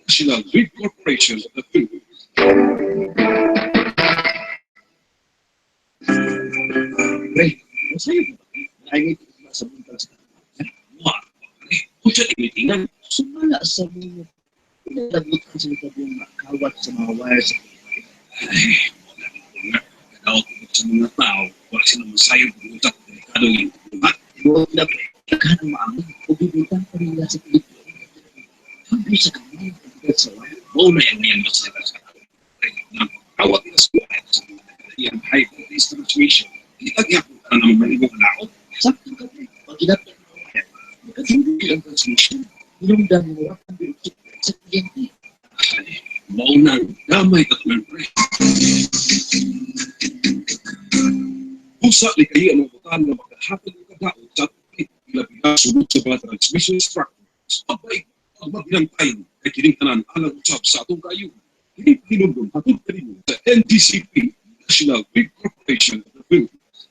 National Grid Corporation of the Philippines. pre. Masaya ko ba? Naingit ko na sa buntag sa kanya. Wah, pre. Kung siya tinitingan, Sumala sa mga pinalabutan sa kabong kawat sa mga wires. ay, nagkakaot ko sa mga tao, wala silang masayo kung utak delikado yung kumat. Buot na pagkakan maamin o bibutan pa nila sa pelikula. Hanggang sa kamay pagkat sa wire. Mauna yan masaya sa tao. Kawat nila sa buhay sa mga nagkakalian high voltage transmission. Hindi kagaya kung ano naman malibong laot. Sakto ka pre. Pag ginapit ng wire, magkatindi ang transmission. Inumdan mo ang birukit sa kliyente. Ay, mauna, damay katulad pre. Usa ni kayo ang butan na makahatag ng kadaot sa atupit ilabi na sunod sa mga transmission structures. Abay, ang mabinantayin ay kiningtanan alang usap sa atong kayo. Hindi pinundong hatod kanino sa NDCP, National Grid Corporation of the Philippines.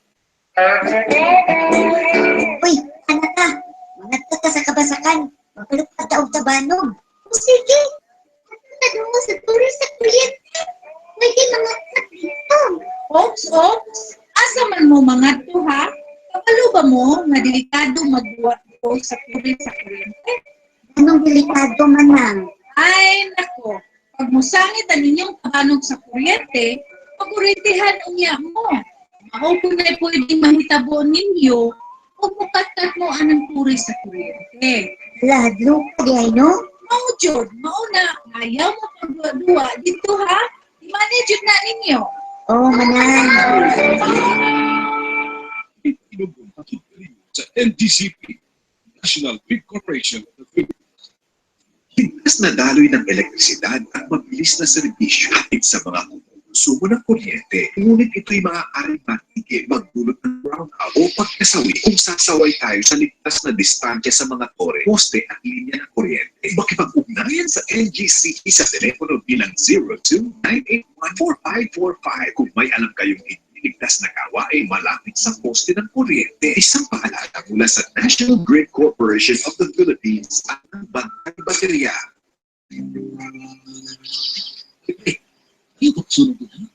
Uy, anak ka. Mangat ka sa kabasakan. Magpalupat ka og tabanog. O sige. At mo sa tuloy sa kuryente. Pwede mangat dito. Ops, asa man mo mga to ha? Kapalo ba mo nga delikado magbuhat ko sa kuryente? Anong delikado manang? Ay, nako. Pag musangit ang inyong kabanog sa kuryente, pakurintihan unya mo. Mao kung na pwedeng mahitabo ninyo, o mukatat mo anang puri sa kuryente. Lahadlo ka di ay no? Mao jud, mao na, ayaw mo pagduwa dito ha? I-manage yun na ninyo. Oo, manang. Hindi pinundong hatod kanino sa NDCP, National Grid Corporation of the Philippines. Ligtas na daloy ng elektrisidad at mabilis na serbisyo hatid sa mga kumukonsumo ng kuryente. Ngunit ito'y maaaring matigil magdulot ng brownout o pagkasawi kung sasaway tayo sa ligtas na distansya sa mga tore, poste at linya ng kuryente. Makipag-ugnayan sa NGCP sa telepono bilang 02-981-4545 kung may alam kayong ligtas na gawa ay malapit sa poste ng kuryente. Isang paalala mula sa National Grid Corporation of the Philippines at ng Bantay Baterya. Ayaw pagsunod na.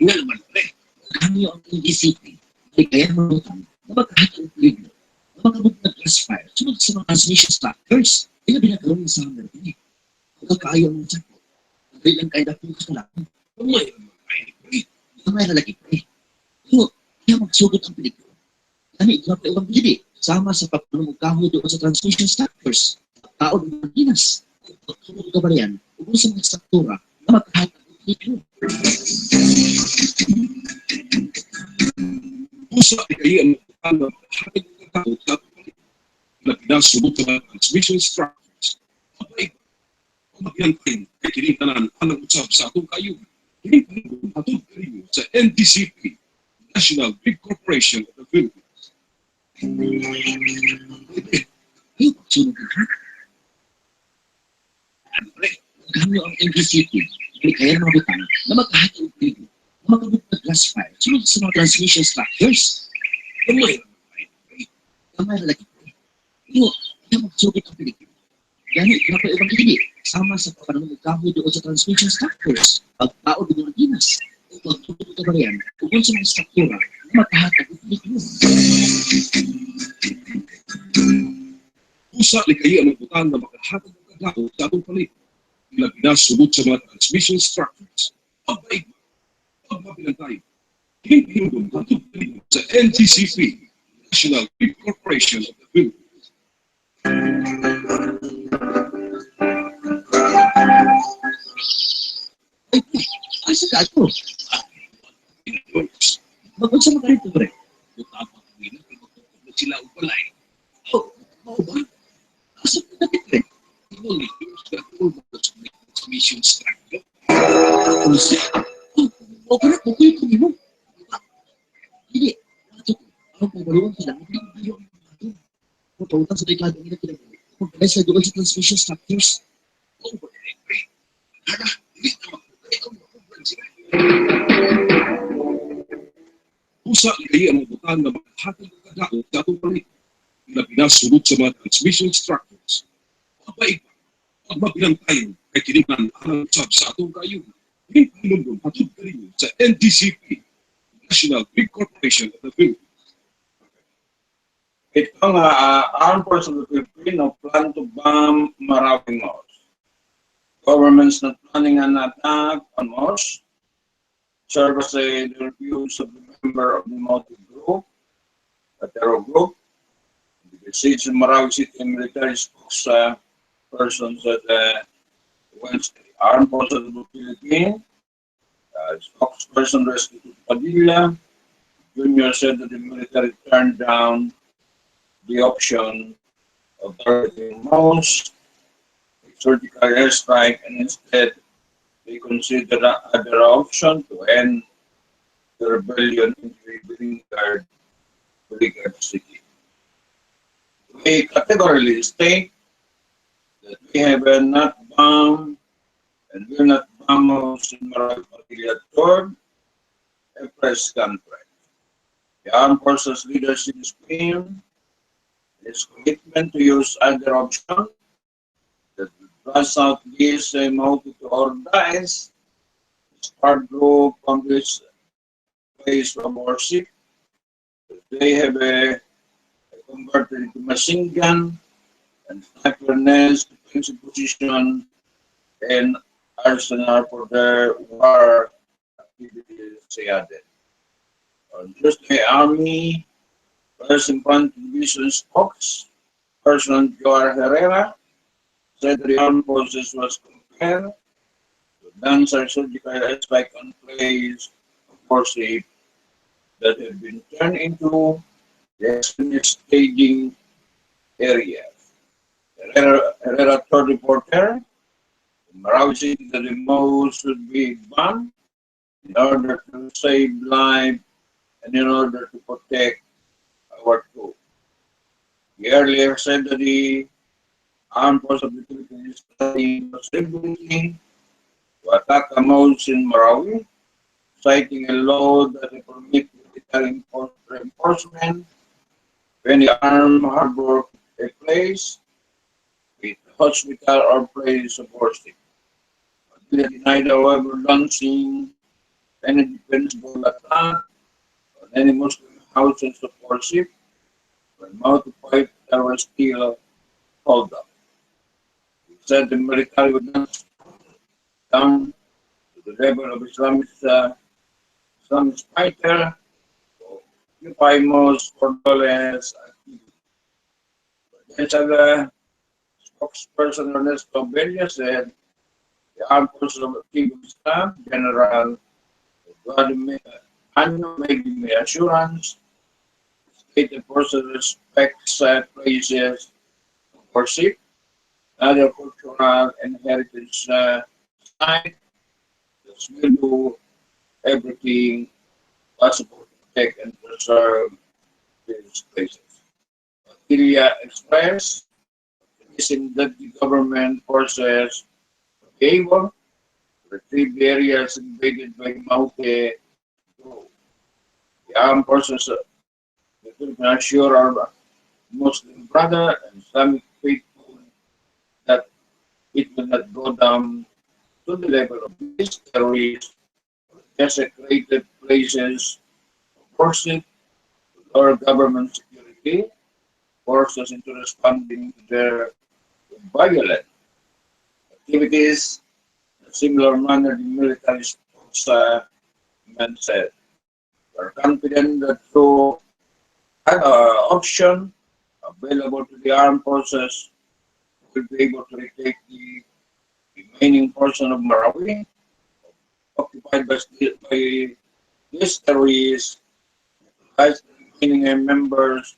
Nga naman pre, Kami ang NDCP. Ay kaya mabutan na magkahatang peligro. Na makabot na classifier sunod sa mga transmission structures. Kaya binagawin sa hanggang ini. Pagkakaayaw ng sakot. Nagay lang kayo dapong kasalanan. umay ay pre. Kamay lalaki pre. Pero kaya magsugod ang peligro. Kami ito pa ibang bilili. Sama sa pagpunong kahoy doon sa transmission structures. Taon ng Pilipinas. Pagsunod ka ba yan? Kung sa mga struktura na magkahatang peligro. Usa ni kayo ang butan na makahatag ng kadaot sa atupit ilabi na sunod sa mga transmission structures. Abay, ang mabinantayin ay kiningtanan alang usap sa atong kayo. Hindi pinundong hatod kanino sa NDCP, National Grid Corporation of the Philippines. Ayaw pagsunod na. Pre, Kami ang NDCP. Ay kaya mabutan na magkahatang peligro. Na makabot na classifier sunod sa mga transmission structures. umay ay pre. Kamay lalaki pre. Pero kaya magsugod ang peligro. Gani, ito pa ibang bilili. Sama sa pagpanong kahoy doon sa transmission structures. Pagtao doon ng dinas. O pagtutulog ka ba yan? Kung sa mga struktura na magkahatag ang peligro. Usa ni kayo ang butan na makahatag ng kadaot sa atong palit. Ilabi na sunod sa mga transmission structures. Abay, pag mabinantayin, hindi pinundong hatod kanino sa NGCP, National Grid Corporation of the Philippines. Ay pre, ay sa kato. Works. Magkong sa mga ito pre. Butapang nila kung magtutunog sila o palay. Oh, mau ba? Asa ko na pre? Ngunit yung sa transmission structure, Ano siya? Oh, pero kukuy ko mo. Hindi. Ito ko. Ang pagbaluan sila. Hindi ko ayaw. Kung pautang sa dekada nila pinag-uwi. Kung pala sa doon sa transmission structures. oh, ay pre. Hala, hindi na magpapalay ang makubulan sila. Usa ni kayo ang butan na makahatag ng kadaot sa atong palit. Ilabi na sunod sa mga transmission structures. Abay, pag mabinantayin ay kiningnan alang usap sa atong kayo. Hindi pinundong hatod kanino sa NDCP, National Big Corporation of the Philippines. Itong Armed Forces of the Philippines plan to bomb Marawing Mosque. Government's not planning an attack on Mosque. Serve as the refuse of the member of the motive group, a terror group. The besieged Marawi City military spokesperson said once the Armed Forces of the Philippines, spokesperson Rescue Padilla Jr. said that the military turned down the option of targeting most surgical airstrike, and instead they considered other option to end the rebellion in the Brigade City. We categorically state that we have not bombed and will not bomb most in Marawi toward a press conference. The Armed Forces leadership is clear. Its commitment to use other option that will blast out this motive to all dies. Start group from this place of worship. They have a converted into machine gun and sniper nest, defensive position, and arsenal for their war activities. On Tuesday, Army First Infantry Division spokesperson Joar Herrera said the armed forces was compared to dancer surgical airstrike on place of worship that had been turned into the extremist staging area. Herrera told reporter, in Marawi City that the most should be banned in order to save life and in order to protect our troops. He earlier said that the Armed Forces of the Philippines is studying possibility to attack a mosque in Marawi, citing a law that will permit military reinforcement when the armed harbor a place with hospital or place of worship. They denied, however, launching any defensible attack on any Muslim houses of worship when mounted that were still hold up. He said the military would not come to the level of Islamist fighter to occupy most lawless activity. But then the spokesperson Ernesto Bella said the Armed Forces of the Staff General Ano made the assurance state forces respects places of worship, other cultural and heritage sites that will do everything possible to protect and preserve these places. Ilya expressed that the government forces were able to retrieve the areas invaded by Maute group. The armed forces will assure our Muslim brother and Islamic faithful that it will not go down to the level of these terrorists or desecrated places of worship to our government security forces into responding to their violent activities in a similar manner the military spokesman said. We are confident that through option available to the armed forces, we will be able to retake the remaining portion of Marawi occupied by these terrorists, as the remaining members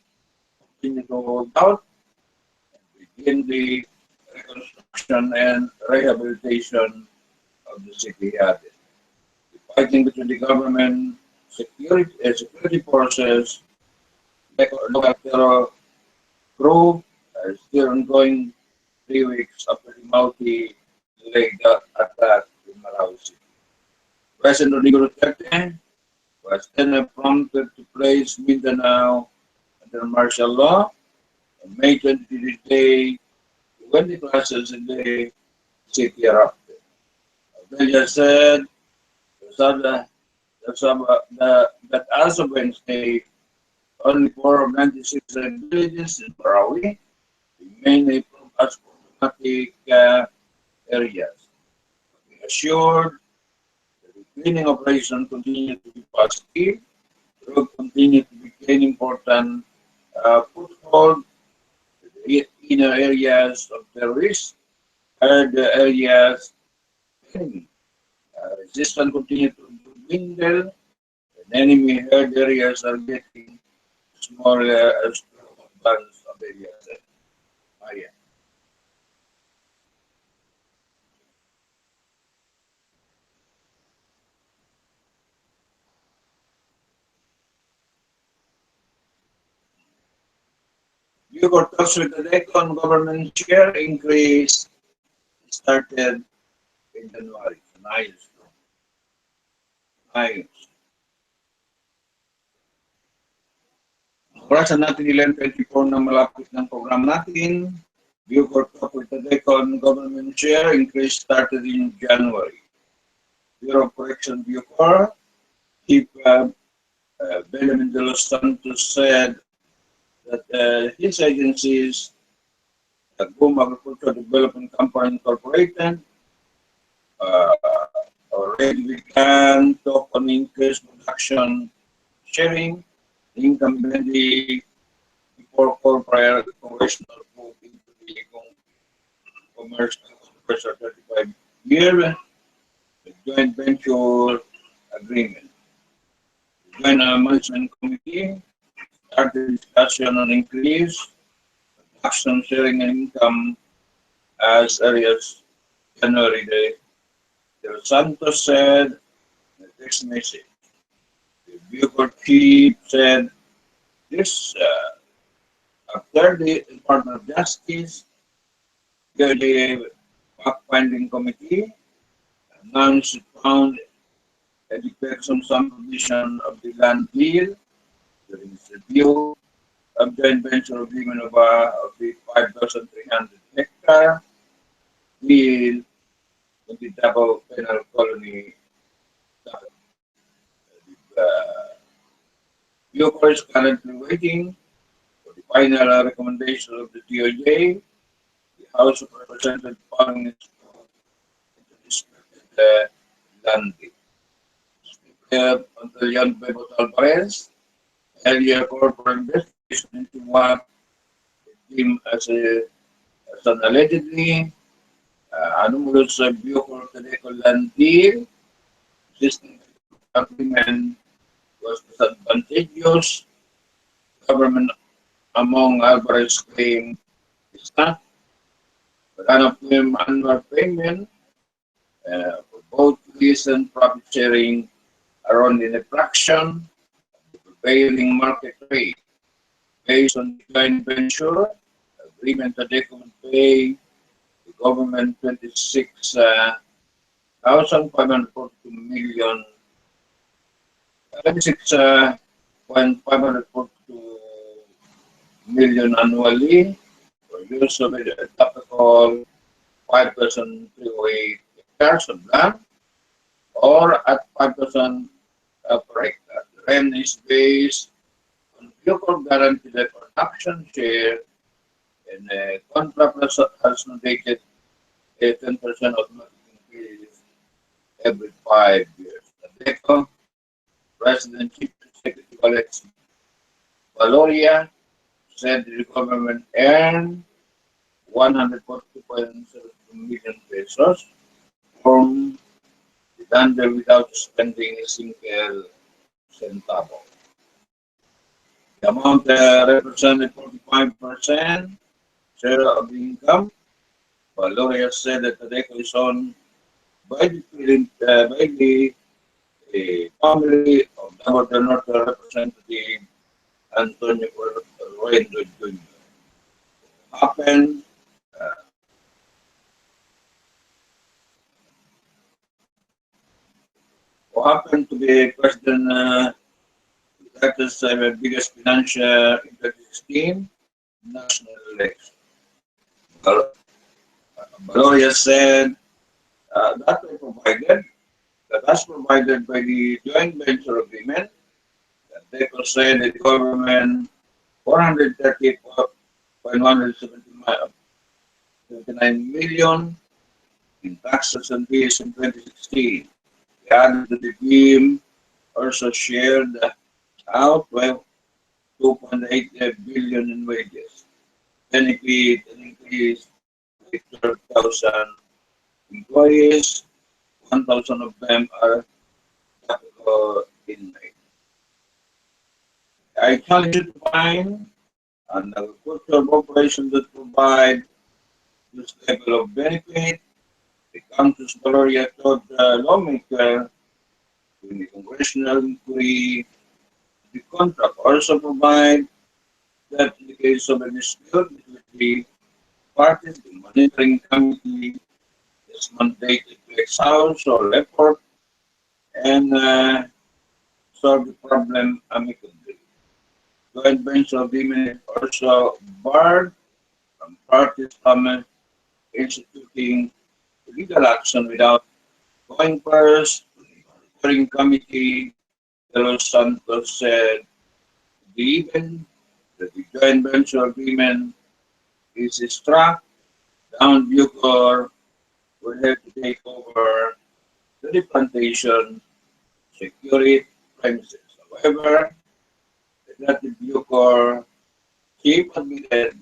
continue to hold out and begin the reconstruction and rehabilitation of the city. The fighting between the government security forces, local terror group are still ongoing 3 weeks after the multi-leg attack in Marawi City. President Rodrigo Duterte was then prompted to place Mindanao under martial law on May 23 day when the clashes in the city erupted. Australia said the that as of Wednesday, only 4 of 96 villages in Parawi remain approved as problematic areas. We assured that the cleaning operation continued to be positive. The road continued to be gaining important foothold to the inner areas of terrorists, and the areas resistance continued to dwindle, and enemy herd areas are getting smaller as advance of areas. Area. You got talks with the Decon government share increase started in January. Nice. Oras natin 11:24 na malapit ng program natin. Bureau of with the Decon government share increase started in January. Bureau of Correction Bureau Chief Benjamin de los Santos said that his agencies, Boom Agricultural Development Company Incorporated, already began talk on increased production sharing, income blending before corporate congressional vote into the commercial 35-year joint venture agreement. The Joint Management Committee started discussion on increase production sharing and income as early as January. The Santos said the text message. The Bureau Chief said this after the Department of Justice, the fact-finding committee announced it found a defects on some provision of the land deal during its review of joint venture agreement of the 5,300 hectare deal with the double penal colony. Bureau is currently waiting for the final recommendation of the DOJ. The House of Representatives following its land deal. Speaker until Jan Bebot Alvarez, earlier called for investigation into what it deemed as an allegedly anomalous Bureau of the land deal. Existing agreement was disadvantageous. Government among Alvarez's claim is not annual payment for both lease and profit sharing around in a fraction of the prevailing market rate. Based on the joint venture agreement, that they could pay the government 26,542 million. 26,542 million annually for use of a typical 5,308 hectares of land, or at 5,000 per hectare. The rent is based on Bureau guaranteed production share, and a contract has mandated a 10% automatic increase every 5 years. The DECO President Chief Executive Alex Valoria said the government earned 142.7 million pesos from the lender without spending a single centavo. The amount represented 45% share of the income. Valoria said that the DECO is owned by the family of the North Representative Antonio Ruendo Jr. Happened to be President Duterte's biggest financial intelligence team, national election. Valoria said that they provided But as provided by the joint venture agreement, they said the government 430.179 million in taxes and fees in 2016. The added to the team also shared out 2.8 billion in wages. Benefit and increase by 12,000 employees. 1,000 of them are inmates. I challenge you to find an agricultural corporation that provide this level of benefit. The country's lawyer told the lawmaker in the congressional inquiry, the contract also provide that in the case of a dispute between the parties, the monitoring committee is mandated to exhaust or report and solve the problem amicably. Joint venture agreement also barred from parties from instituting legal action without going first to the monitoring committee. De Los Santos said even that the joint venture agreement is struck down, Bucor will have to take over the plantation, secure it, premises. However, that the Bucor chief admitted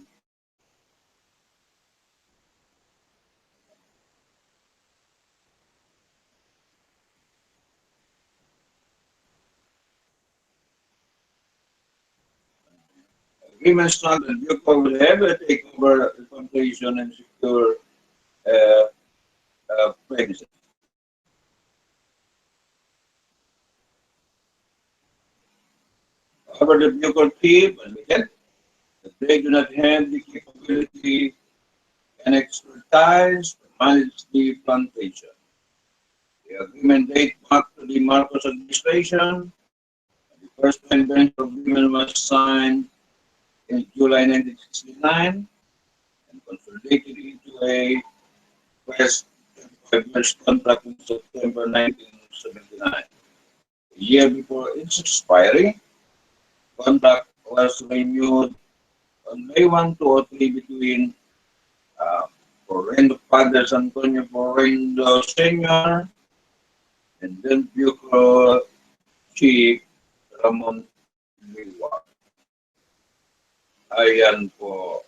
agreement struck that Bucor will have to take over the plantation and secure premises. However, the Bucor chief admitted that they do not have the capability and expertise to manage the plantation. The agreement dates back to the Marcos administration. The first joint venture agreement was signed in July 1969 and consolidated into a first 25 years contract in September 1979. A year before its expiry, contract was renewed on May 1, 2003 between Porrendo Padre Antonio Porrendo Sr. and then Bucor Chief Ramon Liwa. Ayan po,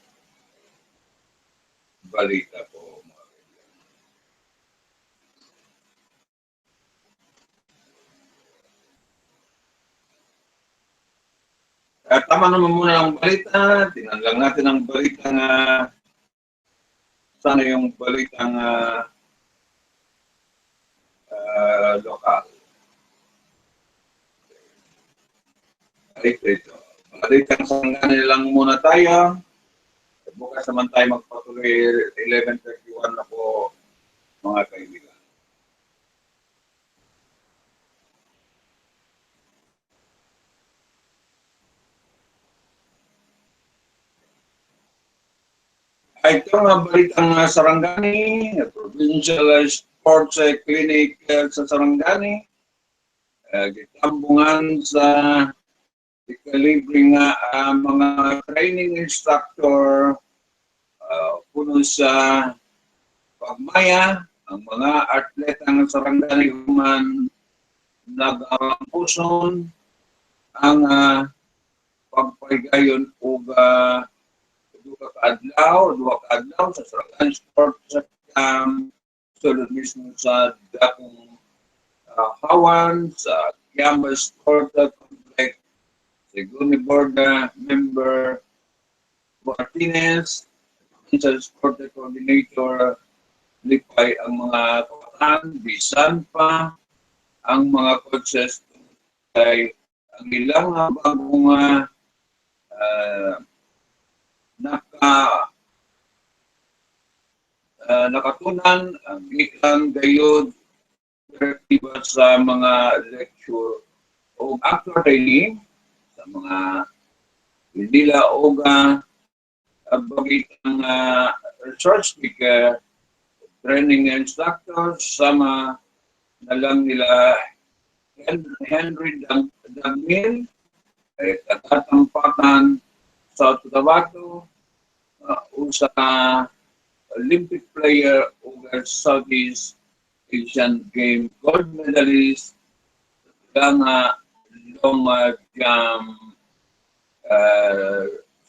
balita po. Tama naman muna ang balita. Tingnan lang natin ang balita nga sana yung balita nga lokal. Ito. Balitang sanggani lang muna tayo. Bukas naman tayo magpatuloy 11:31 na po mga kaibigan. Ito nga balitang Sarangani, Provincial Sports Clinic sa Sarangani. Gitambungan sa ikalibre nga mga training instructor puno sa pagmaya, ang mga atleta ng Sarangani human nag-puson ang pagpaygayon o dua kaadlaw sa Sarangani Sports sulod mismo sa dakong hawan sa Kiamba Sport Complex. Siguni Board Member Martinez, Provincial Sport Coordinator Lipay ang mga kapatan, bisan pa ang mga coaches ay ang ilang bagong nakatunan ang ilang gayod sa mga lecture o after training sa mga Manila o bagitang research speaker, training instructors, sama na lang nila Henry Dagmil, katatampatan sa Cotabato, usa Olympic player o Southeast Asian Game gold medalist lang long jump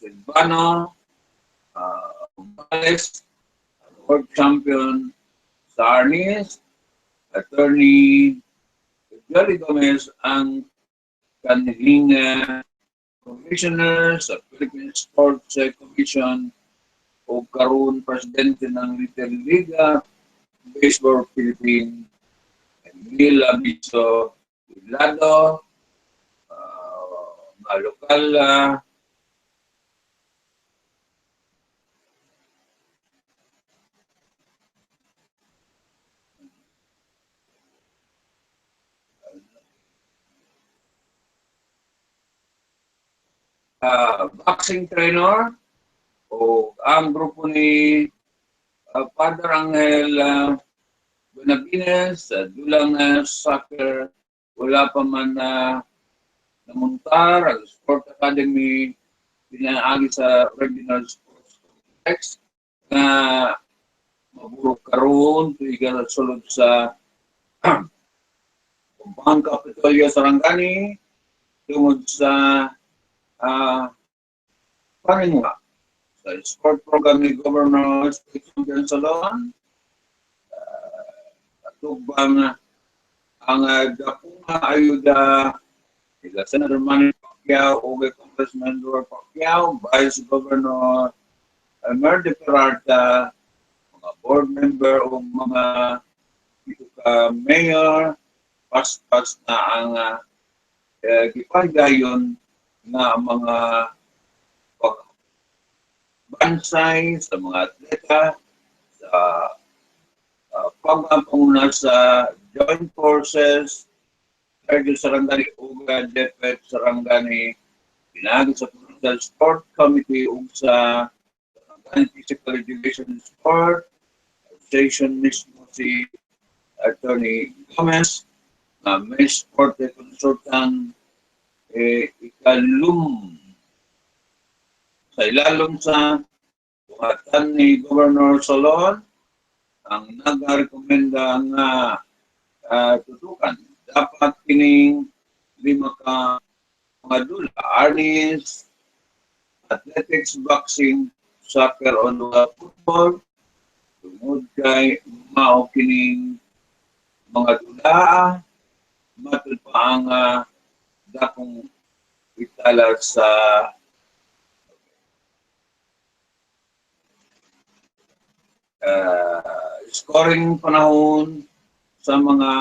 Silvano, Morales, world champion sa Arnis, attorney Jolly Gomez ang kanhing commissioner sa Philippine Sports Commission o karon presidente ng Little Liga Baseball Philippines, Emil Abiso Vilado, mga lokal boxing trainer o ang grupo ni Father Angel Buenavines, dulang soccer, wala pa man namuntar ang Sport Academy pinaagi sa Regional Sports Complex na maburog karon tuiga sulod sa Kumpang Kapitolyo Sarangani tungod sa paninga sa sport program ni Governor Stephen Salon atubang ang dapunga ayuda ila Senator Manny Pacquiao o Congressman Dor Pacquiao, Vice Governor Mer de Peralta, mga board member o mga mayor, pas-pas na ang gipagayon na mga bansay sa mga atleta sa panguna sa Joint Forces, Sergio Sarangani Uga, Jeffet Sarangani, pinagi sa Provincial Sport Committee ug sa Sarangani Physical Education Sport Association mismo si Attorney Gomez, may sport consultant ikalum sa ilalong sa buhatan ni Governor Solon ang nag-rekomenda nga tutukan dapat kining lima ka mga dula, arnis, athletics, boxing, soccer o football, tungod kay mao kining mga dula matud pa ang dakong itala sa scoring panahon sa mga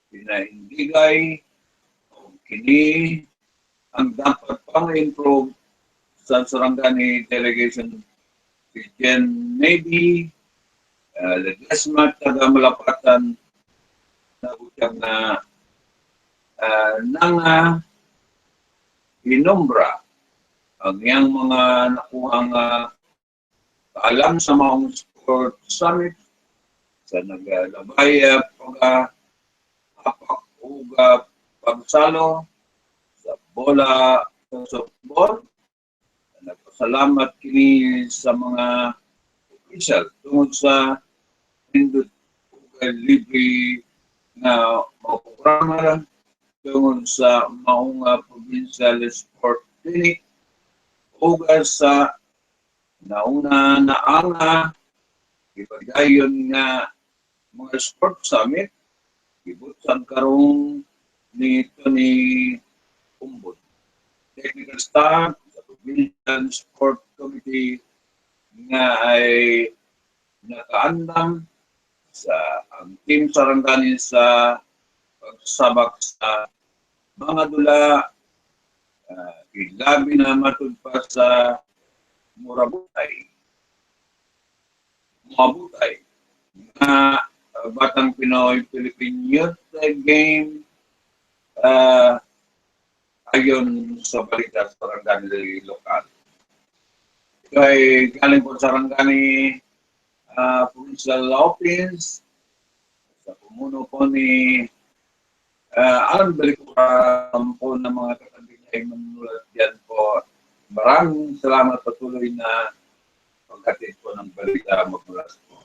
pinahindigay o kini ang dapat pang-improve sa Sarangani Delegation Christian Navy, Ledesma, taga Malapatan na utang na nang inumbra ang iyang mga nakuhang kaalam sa mga sport summit sa naglabay pag-apak o pagsalo sa bola sa softball. Nagpasalamat kini sa mga official tungod sa indot libre na programa tungod sa maong provincial sport clinic o sa nauna na ang ipagayon nga mga sport summit ibutsan karong nito ni Umbod. Technical staff sa Provincial Sport Committee nga ay nakaandam sa ang team Sarangani sa pagsabak sa mga dula ilabi na matud pa sa mabutay na Batang Pinoy Philippine Youth Game ayon sa balita sa Sarangani lokal. Kay galing po sa Sarangani Provincial Office sa pumuno po ni Alan Balikura po ng mga katabi niya ay manunulat dyan po. Maraming salamat patuloy na pagkatid po ng balita magmula po.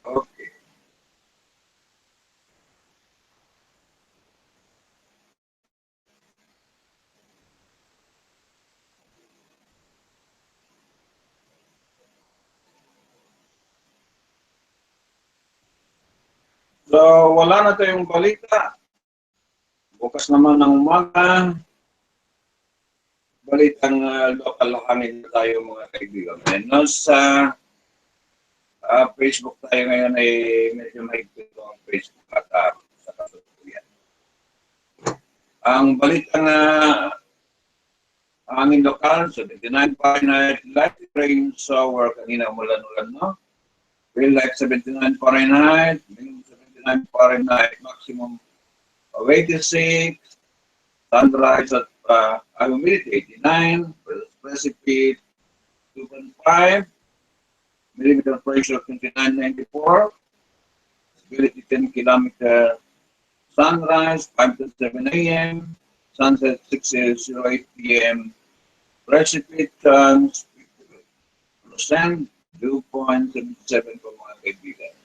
Okay. So, wala na tayong balita. Bukas naman ng umaga, balitang local hangin na tayo mga kaibigan. Menos sa Facebook tayo ngayon ay medyo mahigpit ang Facebook at sa kasutuyan. Ang balitang hangin lokal, so 79 Fahrenheit, light rain shower kanina umulan-ulan, no? Wind like 79 Fahrenheit, 79 Fahrenheit, maximum of 86, sunrise at humidity 89, precipitation 2.5, millimeter pressure 2994, visibility 10 kilometer, sunrise 5 to 7 a.m., sunset 6:08 p.m., precipitation 50%, 2.77 po mga kaibigan.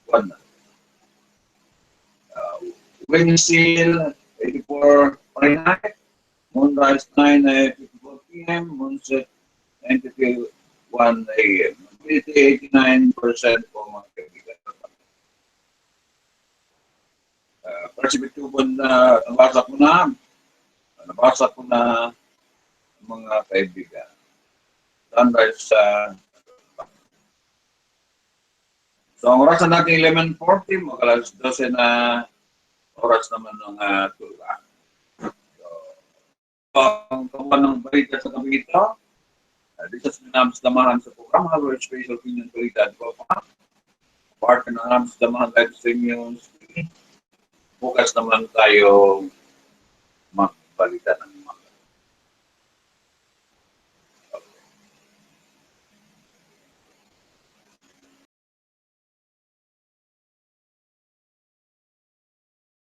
One. Wind chill 84 Fahrenheit, moonrise 9:54 p.m., moonset 9:51 a.m. Humidity 89% po mga kaibigan. Precipitation nabasa ko na mga kaibigan. Sunrise sa so, ang oras na natin 11:40, makalas 12 na oras naman ng tula. So, ang kawan ng balita sa gabi ito, dito sa Absdamahan sa program, Harbor Special Opinion Balita, di ba pa? Part ng Absdamahan''Slive-Stream News Tv. Bukas naman tayo magbalita ng